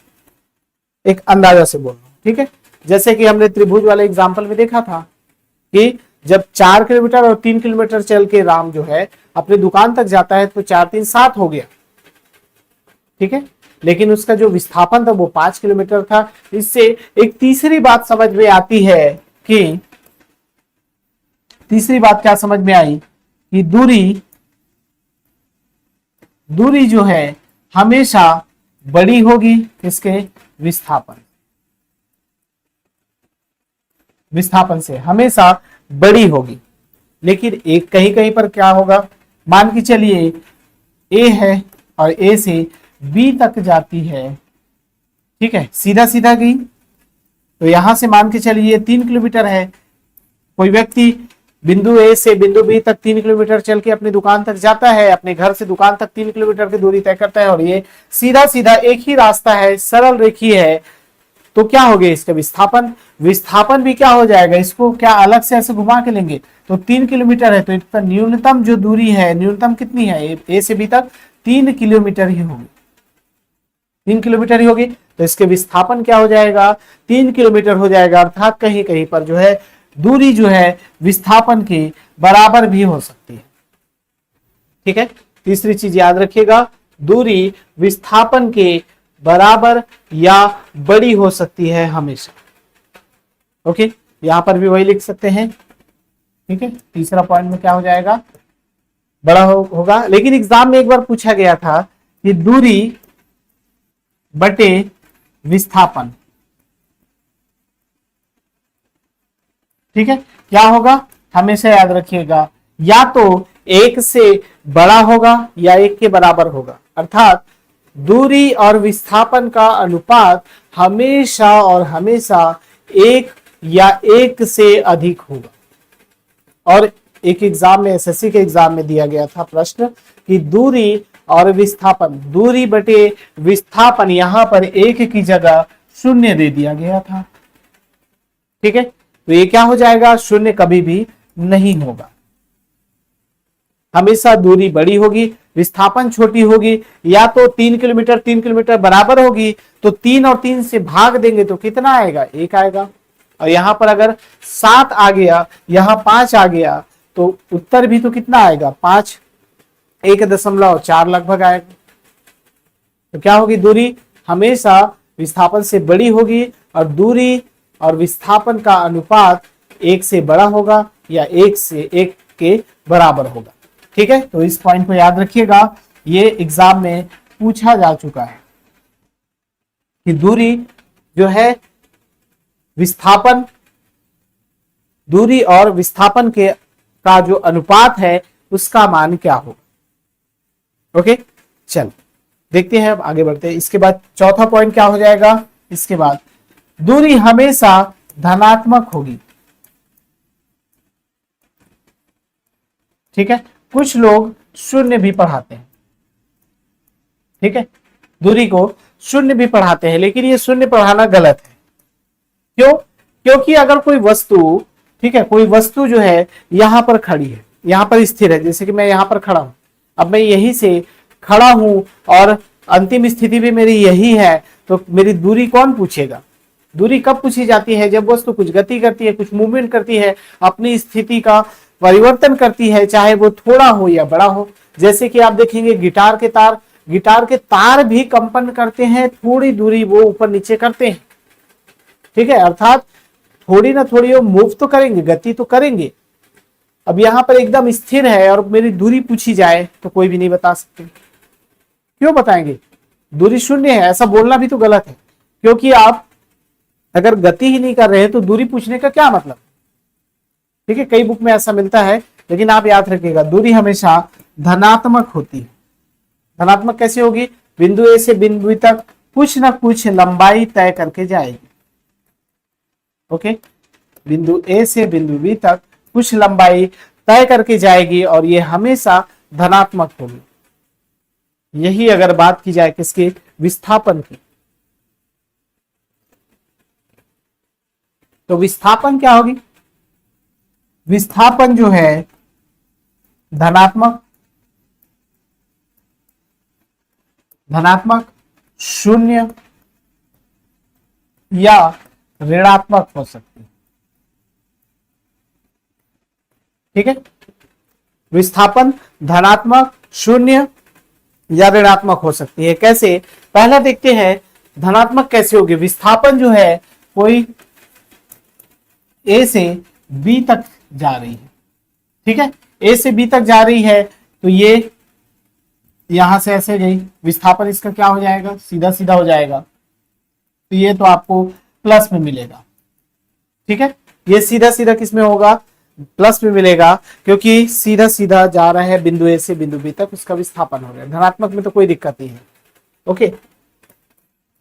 एक अंदाजा से बोल रहा हूं। ठीक है, जैसे कि हमने त्रिभुज वाले एग्जाम्पल में देखा था कि जब 4 किलोमीटर और 3 किलोमीटर चल के राम जो है अपनी दुकान तक जाता है तो 4 3 7 हो गया। ठीक है, लेकिन उसका जो विस्थापन था वो 5 किलोमीटर था। इससे एक तीसरी बात समझ में आती है कि, तीसरी बात क्या समझ में आई कि दूरी जो है हमेशा बड़ी होगी किसके, विस्थापन से हमेशा बड़ी होगी। लेकिन एक कहीं कहीं पर क्या होगा, मान के चलिए ए है और ए से बी तक जाती है। ठीक है, सीधा सीधा गई, तो यहां से मान के चलिए 3 किलोमीटर है। कोई व्यक्ति बिंदु ए से बिंदु बी तक 3 किलोमीटर चल के अपनी दुकान तक जाता है, अपने घर से दुकान तक 3 किलोमीटर की दूरी तय करता है, और ये सीधा सीधा एक ही रास्ता है, सरल रेखीय है, तो क्या हो गया इसका विस्थापन? विस्थापन भी क्या हो जाएगा, इसको क्या अलग से ऐसे घुमा के लेंगे तो 3 किलोमीटर है, तो इसका न्यूनतम जो दूरी है, न्यूनतम कितनी है, ए से बी तक 3 किलोमीटर ही होगी, 3 किलोमीटर ही होगी, तो इसके विस्थापन क्या हो जाएगा, 3 किलोमीटर हो जाएगा। अर्थात कहीं कहीं पर जो है दूरी जो है विस्थापन के बराबर भी हो सकती है। ठीक है, तीसरी चीज याद रखिएगा, दूरी विस्थापन के बराबर या बड़ी हो सकती है हमेशा। ओके, यहां पर भी वही लिख सकते हैं। ठीक है, तीसरा पॉइंट में क्या हो जाएगा, बड़ा होगा। लेकिन एग्जाम में एक बार पूछा गया था कि दूरी बटे विस्थापन, ठीक है, क्या होगा हमेशा याद रखिएगा, या तो एक से बड़ा होगा या एक के बराबर होगा। अर्थात दूरी और विस्थापन का अनुपात हमेशा और हमेशा एक या एक से अधिक होगा। और एक एग्जाम में, एसएससी के एग्जाम में दिया गया था प्रश्न कि दूरी और विस्थापन, दूरी बटे विस्थापन, यहां पर एक की जगह 0 दे दिया गया था। ठीक है, तो ये क्या हो जाएगा, 0 कभी भी नहीं होगा, हमेशा दूरी बड़ी होगी, विस्थापन छोटी होगी। या तो 3 किलोमीटर बराबर होगी, तो 3 और 3 से भाग देंगे तो कितना आएगा, 1 आएगा। और यहां पर अगर 7 आ गया, यहां 5 आ गया, तो उत्तर भी तो कितना आएगा, 5, 1.4 लगभग आएगा। तो क्या होगी, दूरी हमेशा विस्थापन से बड़ी होगी, और दूरी और विस्थापन का अनुपात 1 से बड़ा होगा या 1 से 1 के बराबर होगा। ठीक है, तो इस पॉइंट को याद रखिएगा, ये एग्जाम में पूछा जा चुका है कि दूरी जो है विस्थापन, दूरी और विस्थापन के का जो अनुपात है उसका मान क्या होगा। ओके, चल देखते हैं, अब आगे बढ़ते हैं। इसके बाद चौथा पॉइंट क्या हो जाएगा, इसके बाद दूरी हमेशा धनात्मक होगी। ठीक है, कुछ लोग 0 भी पढ़ाते हैं। ठीक है, दूरी को 0 भी पढ़ाते हैं, लेकिन ये 0 पढ़ाना गलत है। क्यों? क्योंकि अगर कोई वस्तु, ठीक है, कोई वस्तु जो है यहां पर खड़ी है, यहां पर स्थिर है, जैसे कि मैं यहां पर खड़ा हूं, अब मैं यहीं से खड़ा हूं और अंतिम स्थिति भी मेरी यही है, तो मेरी दूरी कौन पूछेगा? दूरी कब पूछी जाती है, जब वस्तु कुछ गति करती है, कुछ मूवमेंट करती है, अपनी स्थिति का परिवर्तन करती है, चाहे वो थोड़ा हो या बड़ा हो। जैसे कि आप देखेंगे गिटार के तार भी कंपन करते हैं, थोड़ी दूरी वो ऊपर नीचे करते हैं। ठीक है, अर्थात थोड़ी ना थोड़ी वो मूव तो करेंगे, गति तो करेंगे। अब यहां पर एकदम स्थिर है और मेरी दूरी पूछी जाए तो कोई भी नहीं बता सकते। क्यों बताएंगे? दूरी 0 है, ऐसा बोलना भी तो गलत है, क्योंकि आप अगर गति ही नहीं कर रहे हैं तो दूरी पूछने का क्या मतलब। ठीक है, कई बुक में ऐसा मिलता है, लेकिन आप याद रखिएगा दूरी हमेशा धनात्मक होती है। धनात्मक कैसे होगी? बिंदु ए से बिंदु बी तक कुछ ना कुछ लंबाई तय करके जाएगी। ओके, बिंदु ए से बिंदु बी तक कुछ लंबाई तय करके जाएगी और ये हमेशा धनात्मक होगी। यही अगर बात की जाए किसकी? विस्थापन की, तो विस्थापन क्या होगी? विस्थापन जो है धनात्मक, 0 या ऋणात्मक हो सकती है। ठीक है, विस्थापन धनात्मक, 0 या ऋणात्मक हो सकती है। कैसे? पहला देखते हैं धनात्मक कैसे होगी। विस्थापन जो है कोई ए से बी तक जा रही है। ठीक है, ए से बी तक जा रही है, तो ये यहां से ऐसे गई, विस्थापन इसका क्या हो जाएगा? सीधा सीधा हो जाएगा, तो ये तो आपको प्लस में मिलेगा। ठीक है, ये सीधा सीधा किस में होगा? प्लस में मिलेगा, क्योंकि सीधा सीधा जा रहा है बिंदु ए से बिंदु बी तक, उसका विस्थापन हो रहा है। धनात्मक में तो कोई दिक्कत नहीं है। ओके,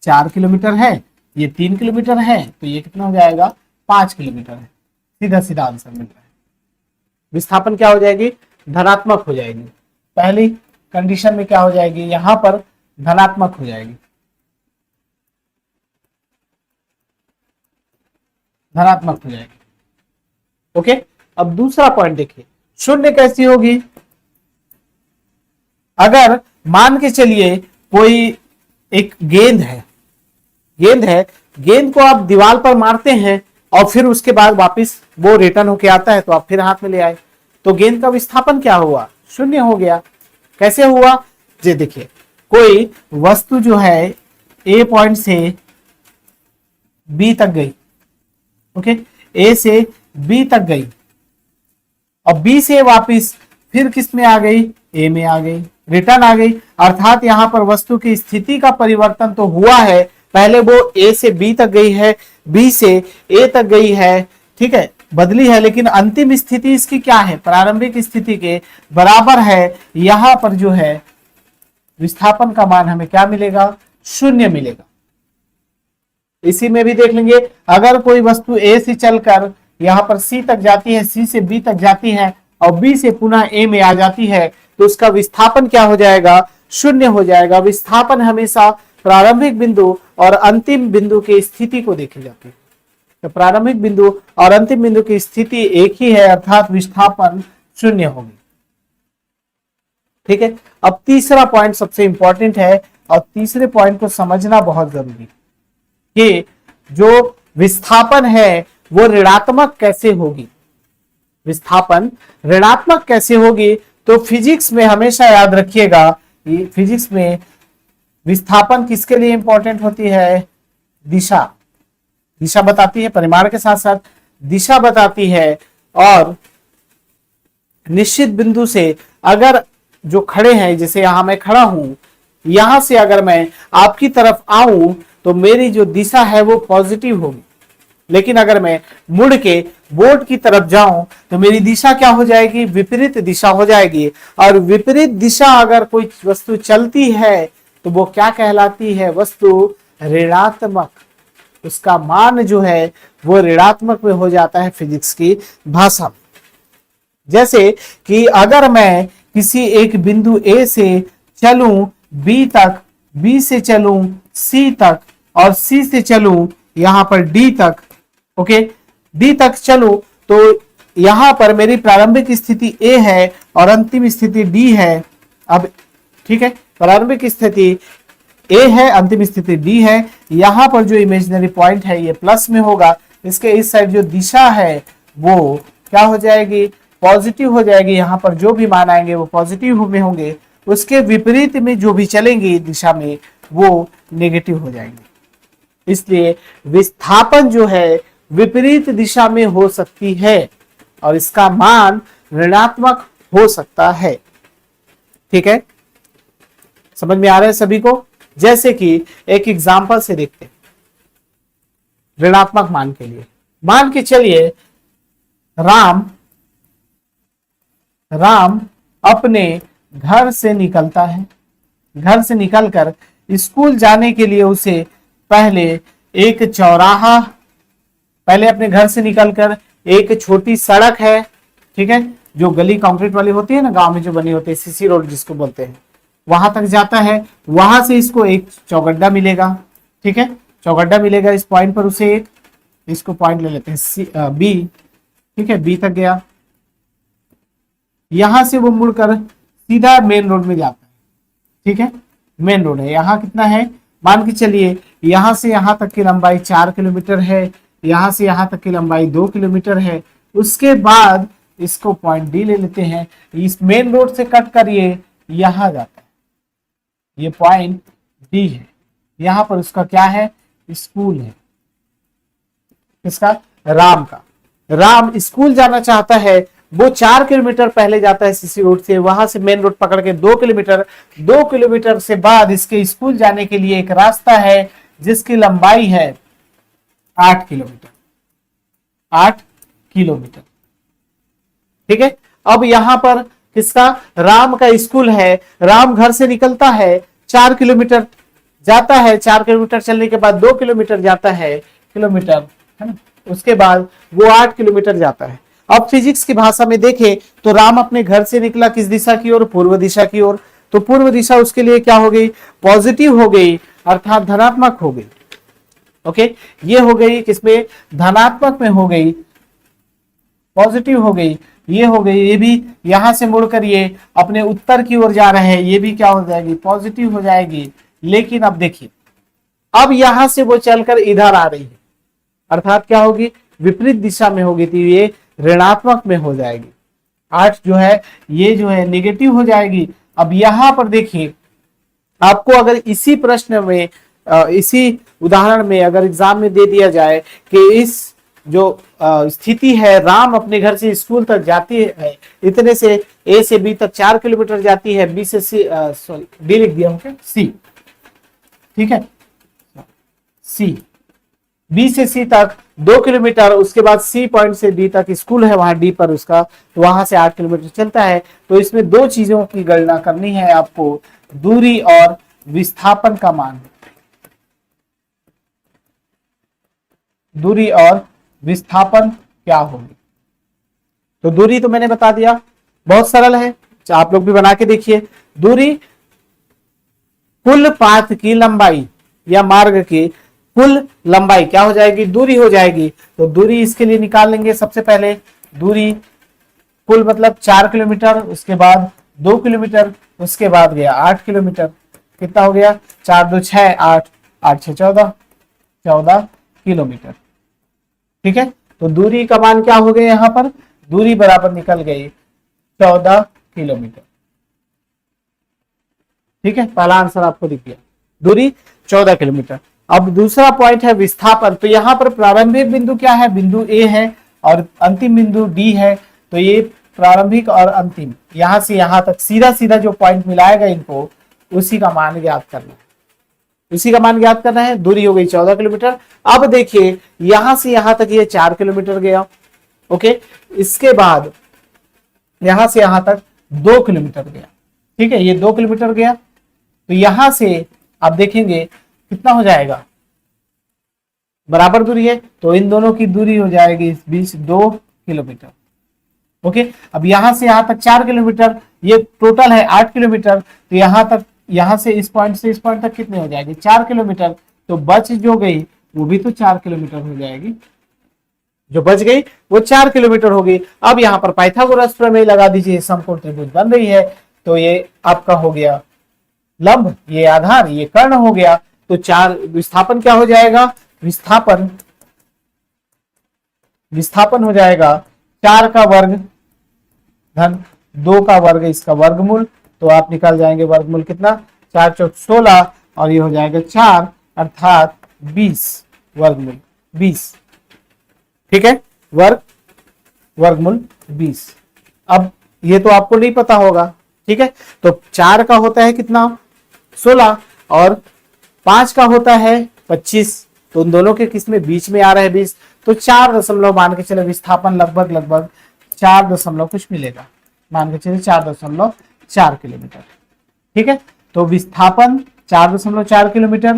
4 किलोमीटर है, ये 3 किलोमीटर है, तो ये कितना हो जाएगा? 5 किलोमीटर है। सीधा सीधा आंसर मिल रहा है। विस्थापन क्या हो जाएगी, धनात्मक हो जाएगी। पहली कंडीशन में क्या हो जाएगी, यहां पर धनात्मक हो जाएगी, धनात्मक हो जाएगी। ओके, अब दूसरा पॉइंट देखिए, शून्य कैसी होगी, अगर मान के चलिए कोई एक गेंद है, गेंद को आप दीवार पर मारते हैं और फिर उसके बाद वापस वो रिटर्न होके आता है तो आप फिर हाथ में ले आए, तो गेंद का विस्थापन क्या हुआ, शून्य हो गया। कैसे हुआ, ये देखिए, कोई वस्तु जो है ए पॉइंट से बी तक गई, ओके, ए से बी तक गई और बी से वापस फिर किस में आ गई, ए में आ गई, रिटर्न आ गई। अर्थात यहां पर वस्तु की स्थिति का परिवर्तन तो हुआ है, पहले वो ए से बी तक गई है, बी से ए तक गई है, ठीक है, बदली है, लेकिन अंतिम स्थिति इसकी क्या है, प्रारंभिक स्थिति के बराबर है। यहां पर जो है विस्थापन का मान हमें क्या मिलेगा, शून्य मिलेगा। इसी में भी देख लेंगे, अगर कोई वस्तु ए से चलकर यहां पर सी तक जाती है, सी से बी तक जाती है और बी से पुनः ए में आ जाती है, तो उसका विस्थापन क्या हो जाएगा, शून्य हो जाएगा। विस्थापन हमेशा प्रारंभिक बिंदु और अंतिम बिंदु की स्थिति को देखी जाती है, तो प्रारंभिक बिंदु और अंतिम बिंदु की स्थिति एक ही है, अर्थात विस्थापन शून्य होगी। ठीक है, अब तीसरा पॉइंट सबसे इंपॉर्टेंट है और तीसरे पॉइंट को समझना बहुत जरूरी कि जो विस्थापन है वो ऋणात्मक कैसे होगी, विस्थापन ऋणात्मक कैसे होगी। तो फिजिक्स में हमेशा याद रखिएगा, फिजिक्स में विस्थापन किसके लिए इंपॉर्टेंट होती है, दिशा, दिशा बताती है, परिमाण के साथ साथ दिशा बताती है। और निश्चित बिंदु से अगर जो खड़े हैं, जैसे यहां मैं खड़ा हूं, यहां से अगर मैं आपकी तरफ आऊं तो मेरी जो दिशा है वो पॉजिटिव होगी, लेकिन अगर मैं मुड़ के बोर्ड की तरफ जाऊं तो मेरी दिशा क्या हो जाएगी, विपरीत दिशा हो जाएगी। और विपरीत दिशा अगर कोई वस्तु चलती है तो वो क्या कहलाती है, वस्तु ऋणात्मक, उसका मान जो है वो ऋणात्मक में हो जाता है फिजिक्स की भाषा में। जैसे कि अगर मैं किसी एक बिंदु ए से चलूं बी तक, बी से चलूं सी तक और सी से चलूं यहां पर डी तक, ओके, डी तक चलूं तो यहां पर मेरी प्रारंभिक स्थिति ए है और अंतिम स्थिति डी है। अब ठीक है, प्रारंभिक स्थिति ए है, अंतिम स्थिति डी है। यहां पर जो इमेजिनरी पॉइंट है ये प्लस में होगा, इसके इस साइड जो दिशा है वो क्या हो जाएगी, पॉजिटिव हो जाएगी। यहां पर जो भी मान आएंगे वो पॉजिटिव में होंगे, उसके विपरीत में जो भी चलेंगे दिशा में वो नेगेटिव हो जाएंगे। इसलिए विस्थापन जो है विपरीत दिशा में हो सकती है और इसका मान ऋणात्मक हो सकता है। ठीक है, समझ में आ रहा है सभी को। जैसे कि एक एग्जांपल से देखते हैं ऋणात्मक मान के लिए। मान के चलिए राम अपने घर से निकलता है, घर से निकलकर स्कूल जाने के लिए उसे पहले एक चौराहा, पहले अपने घर से निकलकर एक छोटी सड़क है, ठीक है, जो गली कंक्रीट वाली होती है ना, गांव में जो बनी होती है, सीसी रोड जिसको बोलते हैं, वहां तक जाता है। वहां से इसको एक चौगड्डा मिलेगा, ठीक है, चौगड्डा मिलेगा इस पॉइंट पर उसे एक, इसको पॉइंट ले लेते हैं बी, ठीक है, बी तक गया। यहां से वो मुड़कर सीधा मेन रोड में जाता है, ठीक है, मेन रोड है। यहाँ कितना है, मान के चलिए यहां से यहां तक की लंबाई 4 किलोमीटर है, यहां से यहां तक की लंबाई 2 किलोमीटर है। उसके बाद इसको पॉइंट डी ले लेते हैं, इस मेन रोड से कट कर ये यहां जाता है, ये पॉइंट डी है। यहां पर उसका क्या है, स्कूल है, इसका राम का। राम स्कूल जाना चाहता है, वो 4 किलोमीटर पहले जाता है सीसी रोड से, वहां से मेन रोड पकड़ के 2 किलोमीटर, 2 किलोमीटर से बाद इसके स्कूल जाने के लिए एक रास्ता है जिसकी लंबाई है 8 किलोमीटर, 8 किलोमीटर, ठीक है। अब यहां पर किसका, राम का स्कूल है। राम घर से निकलता है, 4 किलोमीटर जाता है, 4 किलोमीटर चलने के बाद 2 किलोमीटर जाता है, किलोमीटर है ना, उसके बाद वो 8 किलोमीटर जाता है। अब फिजिक्स की भाषा में देखें तो राम अपने घर से निकला किस दिशा की ओर, पूर्व दिशा की ओर। तो पूर्व दिशा उसके लिए क्या हो गई, पॉजिटिव हो गई, अर्थात धनात्मक हो गई। ओके, ये हो गई किसमें, धनात्मक में हो गई, पॉजिटिव हो गई, ये हो गई। ये भी यहां से मुड़कर ये अपने उत्तर की ओर जा रहे हैं, ये भी क्या हो जाएगी, पॉजिटिव हो जाएगी। लेकिन अब देखिए, अब यहां से वो चलकर इधर आ रही है, अर्थात क्या होगी, विपरीत दिशा में होगी, तो ये ऋणात्मक में हो जाएगी। 8 जो है ये जो है नेगेटिव हो जाएगी। अब यहां पर देखिए, आपको अगर इसी प्रश्न में इसी उदाहरण में अगर एग्जाम में दे दिया जाए कि इस जो स्थिति है, राम अपने घर से स्कूल तक जाती है, इतने से ए से बी तक 4 किलोमीटर जाती है, बी से सी, सॉरी डी लिख दिया हूं, सी, ठीक है, सी, बी से सी तक 2 किलोमीटर, उसके बाद सी पॉइंट से डी तक स्कूल है, वहां डी पर उसका, तो वहां से 8 किलोमीटर चलता है। तो इसमें दो चीजों की गणना करनी है आपको, दूरी और विस्थापन का मान, दूरी और विस्थापन क्या होगी। तो दूरी तो मैंने बता दिया, बहुत सरल है, आप लोग भी बना के देखिए। दूरी कुल पाथ की लंबाई या मार्ग की कुल लंबाई क्या हो जाएगी, दूरी हो जाएगी। तो दूरी इसके लिए निकाल लेंगे। सबसे पहले दूरी कुल मतलब 4 किलोमीटर, उसके बाद 2 किलोमीटर, उसके बाद गया 8 किलोमीटर। कितना हो गया, 4 2 6, 8 8 6 14, 14 किलोमीटर। ठीक है, तो दूरी का मान क्या हो गया, यहां पर दूरी बराबर निकल गई 14 किलोमीटर। ठीक है, पहला आंसर आपको दिख गया, दूरी 14 किलोमीटर। अब दूसरा पॉइंट है विस्थापन। तो यहां पर प्रारंभिक बिंदु क्या है, बिंदु ए है, और अंतिम बिंदु डी है। तो ये प्रारंभिक और अंतिम, यहां से यहां तक सीधा सीधा जो पॉइंट मिलाएगा इनको, उसी का मान ज्ञात करना है, उसी का मान ज्ञात करना है। दूरी हो गई 14 किलोमीटर। अब देखिए, यहां से यहां तक ये 4 किलोमीटर गया। ओके, इसके बाद यहां से यहां तक 2 किलोमीटर गया। ठीक है, ये 2 किलोमीटर गया। तो यहां से आप देखेंगे कितना हो जाएगा, बराबर दूरी है, तो इन दोनों की दूरी हो जाएगी इस बीच 2 किलोमीटर। ओके, अब यहां से यहां तक 4 किलोमीटर, ये टोटल है 8 किलोमीटर। तो यहां तक, यहां से इस पॉइंट तक कितने हो जाएगी, 4 किलोमीटर। तो बच जो गई वो भी तो 4 किलोमीटर हो जाएगी, जो बच गई वो 4 किलोमीटर होगी। अब यहां पर पाइथागोरस प्रमेय लगा दीजिए, समकोण त्रिभुज बन रही है। तो ये आपका हो गया लंब, ये आधार, ये कर्ण हो गया। तो 4 विस्थापन क्या हो जाएगा, विस्थापन हो जाएगा 4 का वर्ग धन 2 का वर्ग, इसका वर्गमूल। तो आप निकाल जाएंगे वर्गमूल कितना, 4 चौक 16, और ये हो जाएगा 4, अर्थात 20 वर्गमूल 20। ठीक है, वर्गमूल 20। अब ये तो आपको नहीं पता होगा। ठीक है, तो 4 का होता है कितना, 16, और 5 का होता है 25। तो उन दोनों के किस में, बीच में आ रहा है 20। तो 4 दशमलव मान के चले, विस्थापन लगभग 4 दशमलव कुछ मिलेगा, मान के चले 4.4 किलोमीटर। ठीक है, तो विस्थापन 4.4 किलोमीटर,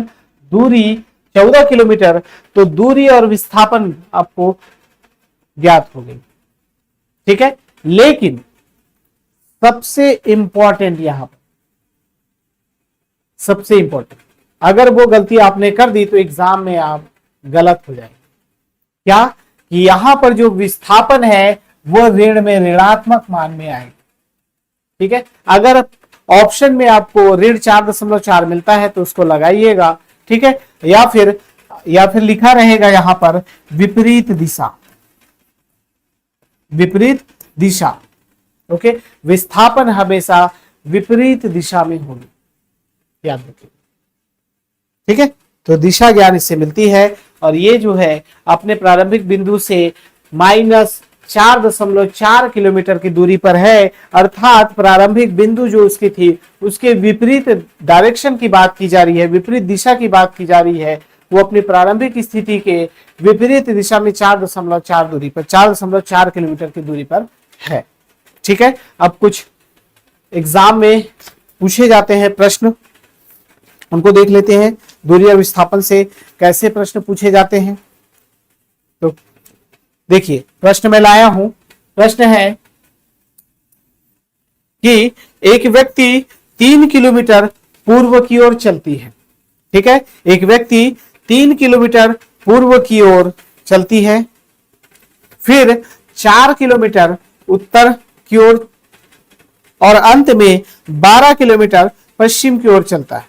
दूरी 14 किलोमीटर। तो दूरी और विस्थापन आपको ज्ञात हो गई। ठीक है, लेकिन सबसे इंपॉर्टेंट यहां पर, सबसे इंपॉर्टेंट, अगर वो गलती आपने कर दी तो एग्जाम में आप गलत हो जाएंगे। क्या कि यहां पर जो विस्थापन है वो ऋण में, ऋणात्मक मान में आएगा। ठीक है, अगर ऑप्शन में आपको ऋण 4.4 मिलता है तो उसको लगाइएगा। ठीक है, या फिर लिखा रहेगा यहां पर विपरीत दिशा, विपरीत दिशा। ओके, विस्थापन हमेशा विपरीत दिशा में होगी, याद रखिए। ठीक है, तो दिशा ज्ञान इससे मिलती है। और ये जो है अपने प्रारंभिक बिंदु से -4.4 किलोमीटर की दूरी पर है, अर्थात प्रारंभिक बिंदु जो उसकी थी उसके विपरीत डायरेक्शन की बात की जा रही है, विपरीत दिशा की बात की जा रही है। वो अपनी प्रारंभिक स्थिति के विपरीत दिशा में 4.4 दूरी पर, 4.4 किलोमीटर की दूरी पर है। ठीक है, अब कुछ एग्जाम में पूछे जाते हैं प्रश्न, उनको देख लेते हैं। दूरी और विस्थापन से कैसे प्रश्न पूछे जाते हैं। तो देखिए, प्रश्न मैं लाया हूं, प्रश्न है कि एक व्यक्ति 3 किलोमीटर पूर्व की ओर चलती है। ठीक है, एक व्यक्ति 3 किलोमीटर पूर्व की ओर चलती है, फिर 4 किलोमीटर उत्तर की ओर और अंत में 12 किलोमीटर पश्चिम की ओर चलता है।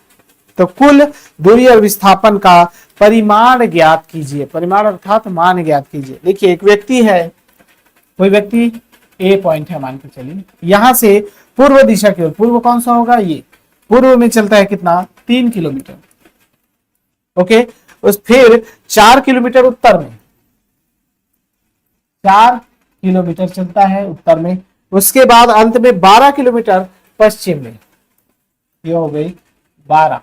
तो कुल दूरी और विस्थापन का परिमाण ज्ञात कीजिए। परिमाण अर्थात मान ज्ञात कीजिए। देखिए, एक व्यक्ति है, कोई व्यक्ति ए पॉइंट है मान के चलिए, यहां से पूर्व दिशा की ओर, पूर्व कौन सा होगा, ये पूर्व में चलता है कितना, 3 किलोमीटर। ओके, उस फिर 4 किलोमीटर उत्तर में, 4 किलोमीटर चलता है उत्तर में, उसके बाद अंत में 12 किलोमीटर पश्चिम में, ये हो गई 12,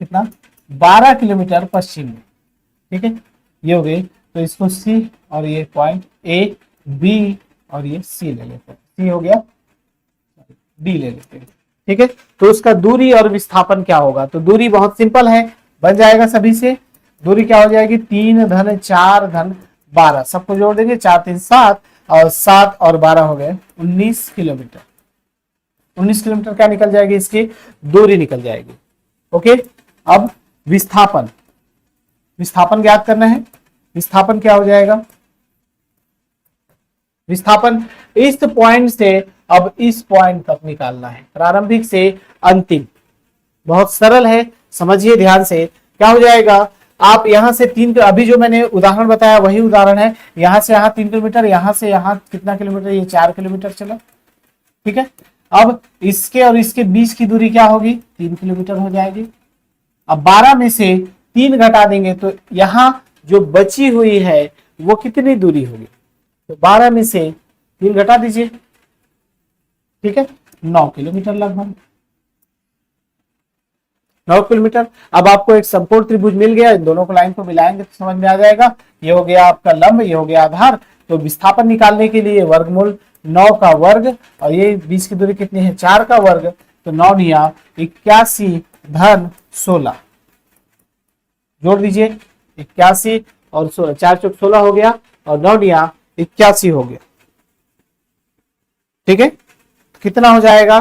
कितना, 12 किलोमीटर पश्चिम में। ठीक है, ये हो गई। तो इसको सी और ये पॉइंट ए बी और ये सी ले लेते हैं, सी हो गया, डी ले लेते हैं। ठीक है, तो उसका दूरी और विस्थापन क्या होगा, तो दूरी बहुत सिंपल है, बन जाएगा सभी से। दूरी क्या हो जाएगी, 3 धन 4 धन 12, सबको जोड़ देंगे, 4 3 7 और 7 और 12 हो गए 19 किलोमीटर। 19 किलोमीटर क्या निकल जाएगी, इसकी दूरी निकल जाएगी। ओके, अब विस्थापन, विस्थापन ज्ञात करना है। विस्थापन क्या हो जाएगा, विस्थापन इस पॉइंट से अब इस पॉइंट तक निकालना है, प्रारंभिक से अंतिम। बहुत सरल है, समझिए ध्यान से। क्या हो जाएगा, आप यहां से 3, अभी जो मैंने उदाहरण बताया वही उदाहरण है, यहां से यहां 3 किलोमीटर, यहां से यहां कितना किलोमीटर, ये 4 किलोमीटर चला। ठीक है, अब इसके और इसके बीच की दूरी क्या होगी, 3 किलोमीटर हो जाएगी। अब 12 में से 3 घटा देंगे तो यहां जो बची हुई है वो कितनी दूरी होगी, तो 12 में से 3 घटा दीजिए। ठीक है, 9 किलोमीटर लगभग, 9 किलोमीटर। अब आपको एक समकोण त्रिभुज मिल गया, इन दोनों को लाइन को मिलाएंगे तो समझ में आ जाएगा। ये हो गया आपका लंब, ये हो गया आधार। तो विस्थापन निकालने के लिए वर्गमूल 9 का वर्ग और ये बीच की दूरी कितनी है, 4 का वर्ग, तो 9 निया 81 धन 16, जोड़ दीजिए 81 और 16, 4 चौक 16 हो गया और 9 निया 81 हो गया। ठीक है, कितना हो जाएगा,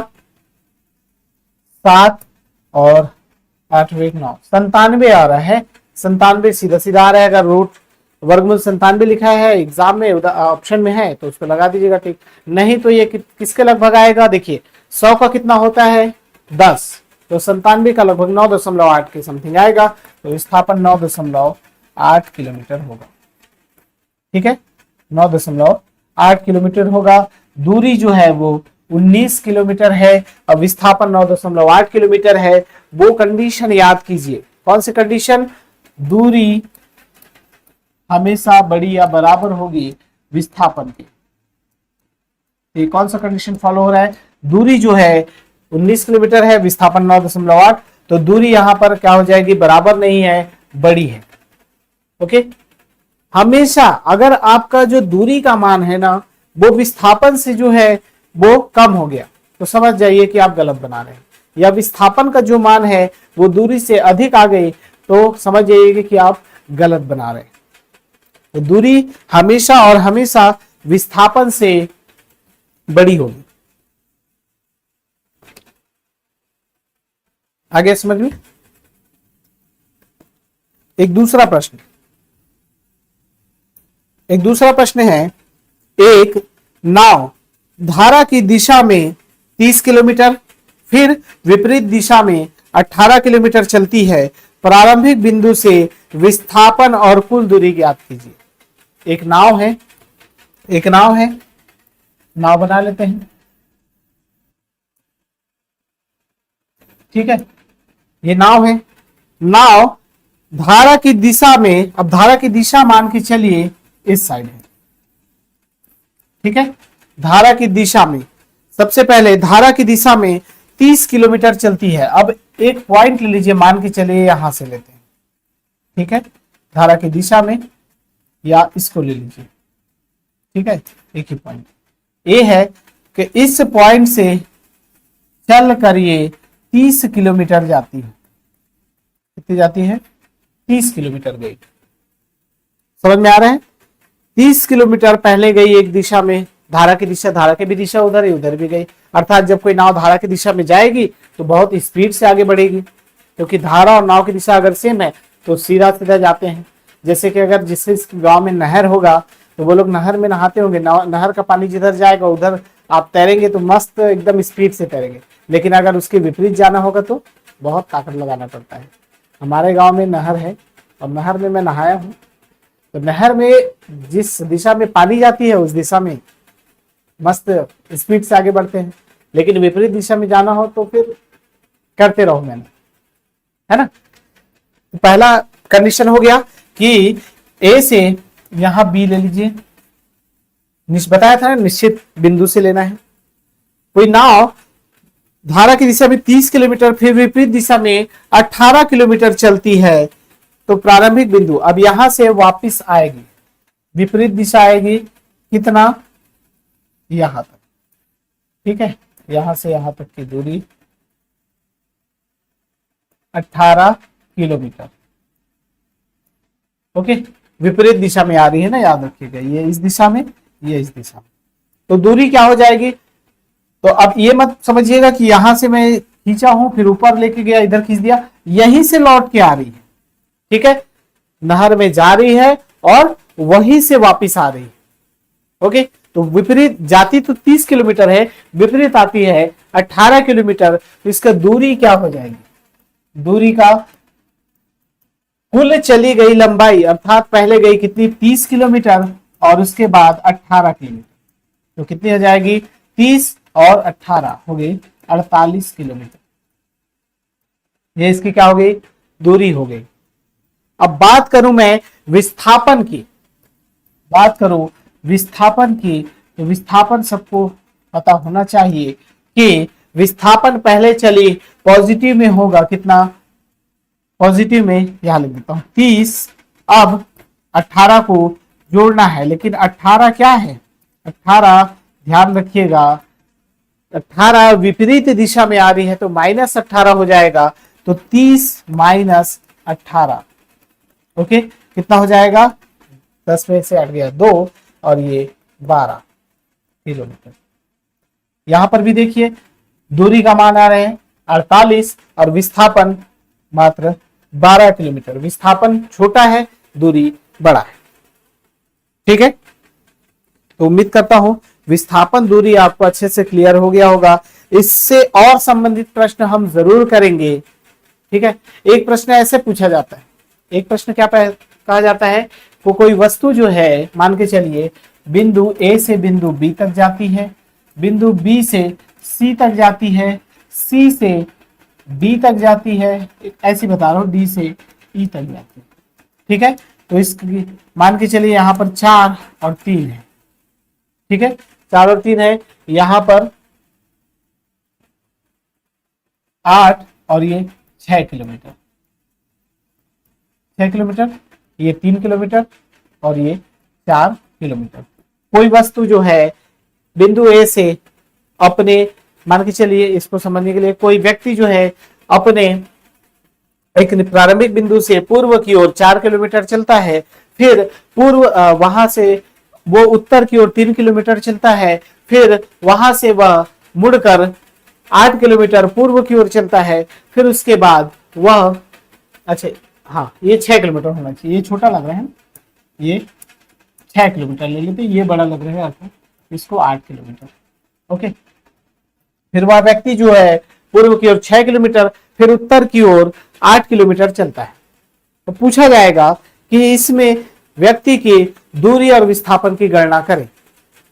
7 और 8 9, 97 आ रहा है। 97 सीधा सीधा आ रहा है। अगर रूट वर्गमूल 97 लिखा है एग्जाम में, ऑप्शन में है तो उसको लगा दीजिएगा, ठीक। नहीं तो ये किसके लगभग आएगा, देखिए 100 का कितना होता है 10, तो 97 का लगभग 9.8 के समथिंग आएगा। तो विस्थापन 9.8 किलोमीटर होगा। ठीक है, 9.8 किलोमीटर होगा। दूरी जो है वो 19 किलोमीटर है और विस्थापन 9.8 किलोमीटर है। वो कंडीशन याद कीजिए, कौन सी कंडीशन, दूरी हमेशा बड़ी या बराबर होगी विस्थापन की। ये कौन सा कंडीशन फॉलो हो रहा है, दूरी जो है 19 किलोमीटर है, विस्थापन 9.8, तो दूरी यहां पर क्या हो जाएगी, बराबर नहीं है, बड़ी है। ओके, हमेशा अगर आपका जो दूरी का मान है ना वो विस्थापन से जो है वो कम हो गया तो समझ जाइए कि आप गलत बना रहे हैं, या विस्थापन का जो मान है वो दूरी से अधिक आ गई तो समझ जाइए कि आप गलत बना रहे हैं। तो दूरी हमेशा और हमेशा विस्थापन से बड़ी होगी। आगे समझ में। एक दूसरा प्रश्न है, एक नाव धारा की दिशा में 30 किलोमीटर फिर विपरीत दिशा में 18 किलोमीटर चलती है। प्रारंभिक बिंदु से विस्थापन और कुल दूरी ज्ञात कीजिए। एक नाव है, नाव बना लेते हैं। ठीक है, ये नाव है। नाव धारा की दिशा में, अब धारा की दिशा मान के चलिए इस साइड है। ठीक है, धारा की दिशा में, सबसे पहले धारा की दिशा में 30 किलोमीटर चलती है। अब एक पॉइंट ले लीजिए, मान के चलिए यहां से लेते हैं। ठीक है, धारा की दिशा में, या इसको ले लीजिए। ठीक है, एक ही पॉइंट ये है कि इस पॉइंट से चल कर ये 30 किलोमीटर जाती है। कितनी जाती है, 30 किलोमीटर गई। समझ में आ रहा है। 30 किलोमीटर पहले गई एक दिशा में, धारा की भी दिशा उधर ही, उधर भी गई। अर्थात जब कोई नाव धारा की दिशा में जाएगी तो बहुत स्पीड से आगे बढ़ेगी, क्योंकि धारा और नाव की दिशा अगर सेम है तो सीधा सीधा जाते हैं। जैसे कि अगर जिस गांव में नहर होगा तो वो लोग नहर में नहाते होंगे, नहर का पानी जिधर जाएगा उधर आप तैरेंगे तो मस्त एकदम स्पीड से तैरेंगे। लेकिन अगर उसके विपरीत जाना होगा तो बहुत ताकत लगाना पड़ता है। हमारे गांव में नहर है और नहर में मैं नहाया हूँ, तो नहर में जिस दिशा में पानी जाती है उस दिशा में मस्त स्पीड से आगे बढ़ते हैं, लेकिन विपरीत दिशा में जाना हो तो फिर करते रहो मैंने, है ना। तो पहला कंडीशन हो गया कि ए से यहां बी ले लीजिए, बताया था ना निश्चित बिंदु से लेना है। कोई नाव धारा की दिशा में 30 किलोमीटर फिर विपरीत दिशा में 18 किलोमीटर चलती है, तो प्रारंभिक बिंदु अब यहां से वापस आएगी, विपरीत दिशा आएगी कितना, यहां तक, ठीक है। यहां से यहां तक की दूरी 18 किलोमीटर, ओके। विपरीत दिशा में आ रही है ना, याद रखिएगा, ये इस दिशा में, ये इस दिशा में, तो दूरी क्या हो जाएगी। तो अब ये मत समझिएगा कि यहां से मैं खींचा हूं फिर ऊपर लेके गया इधर खींच दिया, यहीं से लौट के आ रही है, ठीक है। नहर में जा रही है और वहीं से वापस आ रही है, ओके। तो विपरीत जाती तो 30 किलोमीटर है, विपरीत आती है 18 किलोमीटर, तो इसका दूरी क्या हो जाएगी, दूरी का कुल चली गई लंबाई, अर्थात पहले गई कितनी 30 किलोमीटर और उसके बाद 18 किलोमीटर, तो कितनी हो जाएगी 30 और 18 हो गई 48 किलोमीटर। ये इसकी क्या हो गई, दूरी हो गई। अब बात करूं मैं विस्थापन की, तो विस्थापन सबको पता होना चाहिए कि विस्थापन पहले चली पॉजिटिव में होगा, कितना पॉजिटिव में, यहां लिख देता हूं 30, अब 18 को जोड़ना है, लेकिन 18 क्या है, 18 ध्यान रखिएगा 18 विपरीत दिशा में आ रही है तो -18 हो जाएगा, तो 30 माइनस 18, ओके। कितना हो जाएगा, 10 में से 8 गया 2 और ये 12 किलोमीटर। यहां पर भी देखिए दूरी का मान आ रहे हैं 48 और विस्थापन मात्र 12 किलोमीटर। विस्थापन छोटा है, दूरी बड़ा है, ठीक है। तो उम्मीद करता हूं विस्थापन दूरी आपको अच्छे से क्लियर हो गया होगा। इससे और संबंधित प्रश्न हम जरूर करेंगे, ठीक है। एक प्रश्न ऐसे पूछा जाता है, एक प्रश्न क्या कहा जाता है, को कोई वस्तु जो है मान के चलिए बिंदु ए से बिंदु बी तक जाती है, बिंदु बी से सी तक जाती है, सी से डी तक जाती है, ऐसी बता रहा हूं, डी से ई तक जाती है, ठीक है। तो इसकी मान के चलिए यहां पर 4 और 3 है, ठीक है, 4 और 3 है, यहां पर 8 और ये 6 किलोमीटर, 6 किलोमीटर, ये 3 किलोमीटर और ये 4 किलोमीटर। कोई वस्तु जो है बिंदु ए से अपने, मान के चलिए इसको समझने के लिए, कोई व्यक्ति जो है अपने एक प्रारंभिक बिंदु से पूर्व की ओर 4 किलोमीटर चलता है, फिर पूर्व वहां से वो उत्तर की ओर 3 किलोमीटर चलता है, फिर वहां से वह मुड़कर 8 किलोमीटर पूर्व की ओर चलता है, फिर उसके बाद वह, अच्छा हाँ ये 6 किलोमीटर होना चाहिए, ये छोटा लग रहा है, ये 6 किलोमीटर ले लेते, ये बड़ा लग रहा है आपको, इसको 8 किलोमीटर, ओके। फिर वह व्यक्ति जो है पूर्व की ओर 6 किलोमीटर फिर उत्तर की ओर 8 किलोमीटर चलता है। तो पूछा जाएगा कि इसमें व्यक्ति की दूरी और विस्थापन की गणना करें।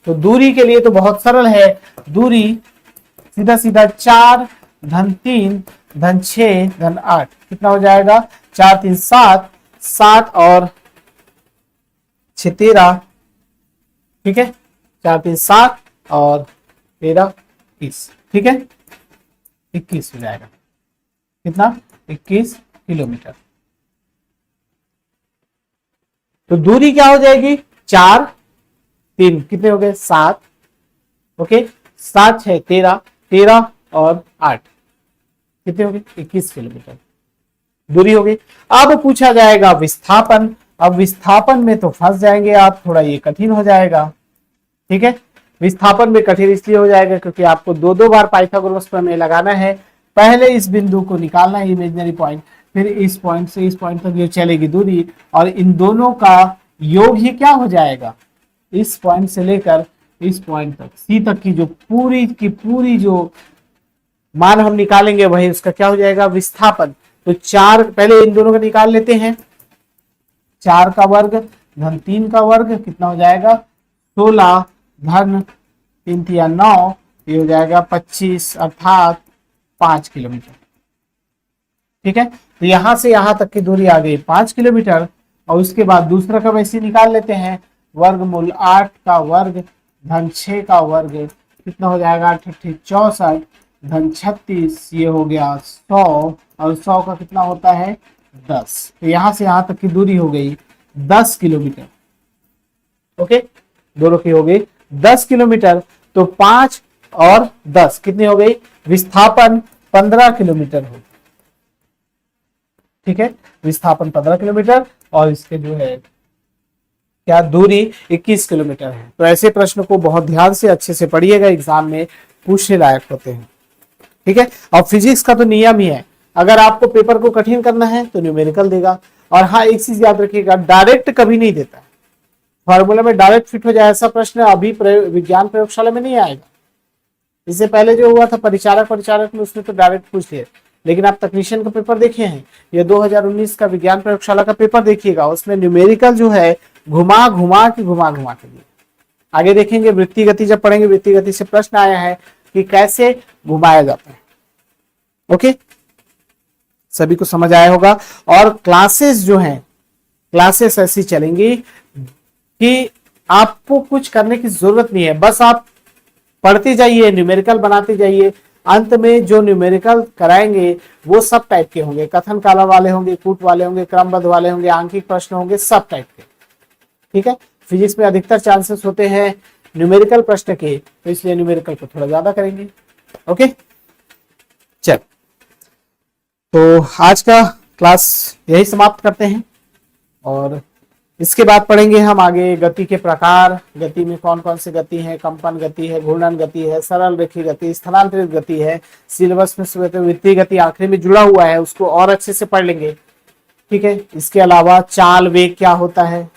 तो दूरी के लिए तो बहुत सरल है, दूरी सीधा सीधा 4 धन 3 धन 6 धन 8, कितना हो जाएगा 4 3 7, 7 और 6 13, ठीक है, 4 3 7 और 13 21, ठीक है, 21 हो जाएगा, कितना 21 किलोमीटर। तो दूरी क्या हो जाएगी 4 3 कितने हो गए 7, ओके, 7 6 13, 13 और 8 कितने हो गए 21 किलोमीटर दूरी हो गई। अब पूछा जाएगा विस्थापन, अब विस्थापन में तो फंस जाएंगे आप, थोड़ा ये कठिन हो जाएगा। ठीक है, विस्थापन में कठिन इसलिए हो जाएगा क्योंकि आपको दो दो बार पाइथागोरस प्रमेय लगाना है। पहले इस बिंदु को निकालना है इमेजिनरी पॉइंट, फिर इस पॉइंट से इस पॉइंट तक ये चलेगी दूरी, और इन दोनों का योग ही क्या हो जाएगा, इस पॉइंट से लेकर इस पॉइंट तक सी तक की जो पूरी की पूरी जो मान हम निकालेंगे वही उसका क्या हो जाएगा, विस्थापन। तो 4 पहले इन दोनों का निकाल लेते हैं। 4 का वर्ग धन 3 का वर्ग कितना हो जाएगा, 16 धन 3 या 9, ये हो जाएगा 25 अर्थात 5 किलोमीटर। ठीक है, तो यहां से यहां तक की दूरी आ गई 5 किलोमीटर। और उसके बाद दूसरा का वैसे निकाल लेते हैं, वर्गमूल 8 का वर्ग धन 6 का वर्ग कितना हो जाएगा, 64 धन 36, ये हो गया 100, और 100 का कितना होता है 10। तो यहां से यहां तक की दूरी हो गई 10 किलोमीटर। ओके, दोनों की हो गई 10 किलोमीटर। तो 5 और 10 कितनी हो गई, विस्थापन 15 किलोमीटर हो। ठीक है, विस्थापन 15 किलोमीटर और इसके जो है क्या दूरी 21 किलोमीटर है। तो ऐसे प्रश्न को बहुत ध्यान से अच्छे से पढ़िएगा, एग्जाम में पूछने लायक होते हैं। ठीक है, और फिजिक्स का तो नियम ही है, अगर आपको पेपर को कठिन करना है तो न्यूमेरिकल देगा। और हाँ, एक चीज याद रखिएगा, डायरेक्ट कभी नहीं देता है, फॉर्मूला में डायरेक्ट फिट हो जाए ऐसा प्रश्न अभी विज्ञान प्रयोगशाला में नहीं आएगा। इससे पहले जो हुआ था परिचारक में, उसने तो डायरेक्ट पूछ लिया, लेकिन आप तकनीशियन का पेपर देखे हैं, ये 2019 का विज्ञान प्रयोगशाला का पेपर देखिएगा, उसमें न्यूमेरिकल जो है घुमा घुमा के दिए। आगे देखेंगे वृत्तीय गति, जब पढ़ेंगे वृत्तीय गति से प्रश्न आया है कि कैसे घुमाया जाता है। ओके, सभी को समझ आया होगा। और क्लासेस जो हैं, क्लासेस ऐसी चलेंगी कि आपको कुछ करने की जरूरत नहीं है, बस आप पढ़ते जाइए, न्यूमेरिकल बनाते जाइए। अंत में जो न्यूमेरिकल कराएंगे वो सब टाइप के होंगे, कथन काला वाले होंगे, कूट वाले होंगे, क्रमबद्ध वाले होंगे, आंकिक प्रश्न होंगे, सब टाइप के। ठीक है, फिजिक्स में अधिकतर चांसेस होते हैं न्यूमेरिकल प्रश्न के, तो इसलिए न्यूमेरिकल को थोड़ा ज्यादा करेंगे। ओके, चल, तो आज का क्लास यही समाप्त करते हैं, और इसके बाद पढ़ेंगे हम आगे गति के प्रकार, गति में कौन कौन सी गति है, कंपन गति है, घूर्णन गति है, सरल रेखीय गति, स्थानांतरित गति है। सिलेबस में वृत्तीय गति आखिरी में जुड़ा हुआ है, उसको और अच्छे से पढ़ लेंगे। ठीक है, इसके अलावा चाल वेग क्या होता है,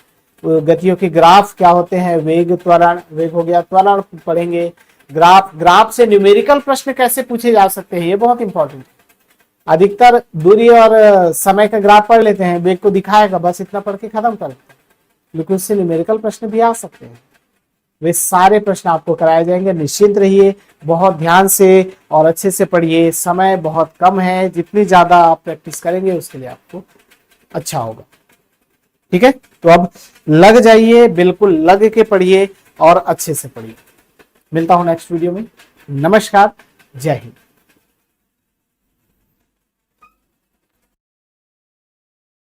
गतियों के ग्राफ क्या होते हैं, वेग त्वरण, वेग हो गया त्वरण पढ़ेंगे, ग्राफ से न्यूमेरिकल प्रश्न कैसे पूछे जा सकते हैं, ये बहुत इंपॉर्टेंट है। अधिकतर दूरी और समय का ग्राफ पढ़ लेते हैं, वेग को दिखाएगा बस इतना पढ़ के खत्म कर देते हैं, लेकिन उससे न्यूमेरिकल प्रश्न भी आ सकते हैं। वे सारे प्रश्न आपको कराए जाएंगे, निश्चिंत रहिए, बहुत ध्यान से और अच्छे से पढ़िए। समय बहुत कम है, जितनी ज्यादा आप प्रैक्टिस करेंगे उसके लिए आपको अच्छा होगा। ठीक है, तो अब लग जाइए, बिल्कुल लग के पढ़िए और अच्छे से पढ़िए। मिलता हूं नेक्स्ट वीडियो में। नमस्कार, जय हिंद।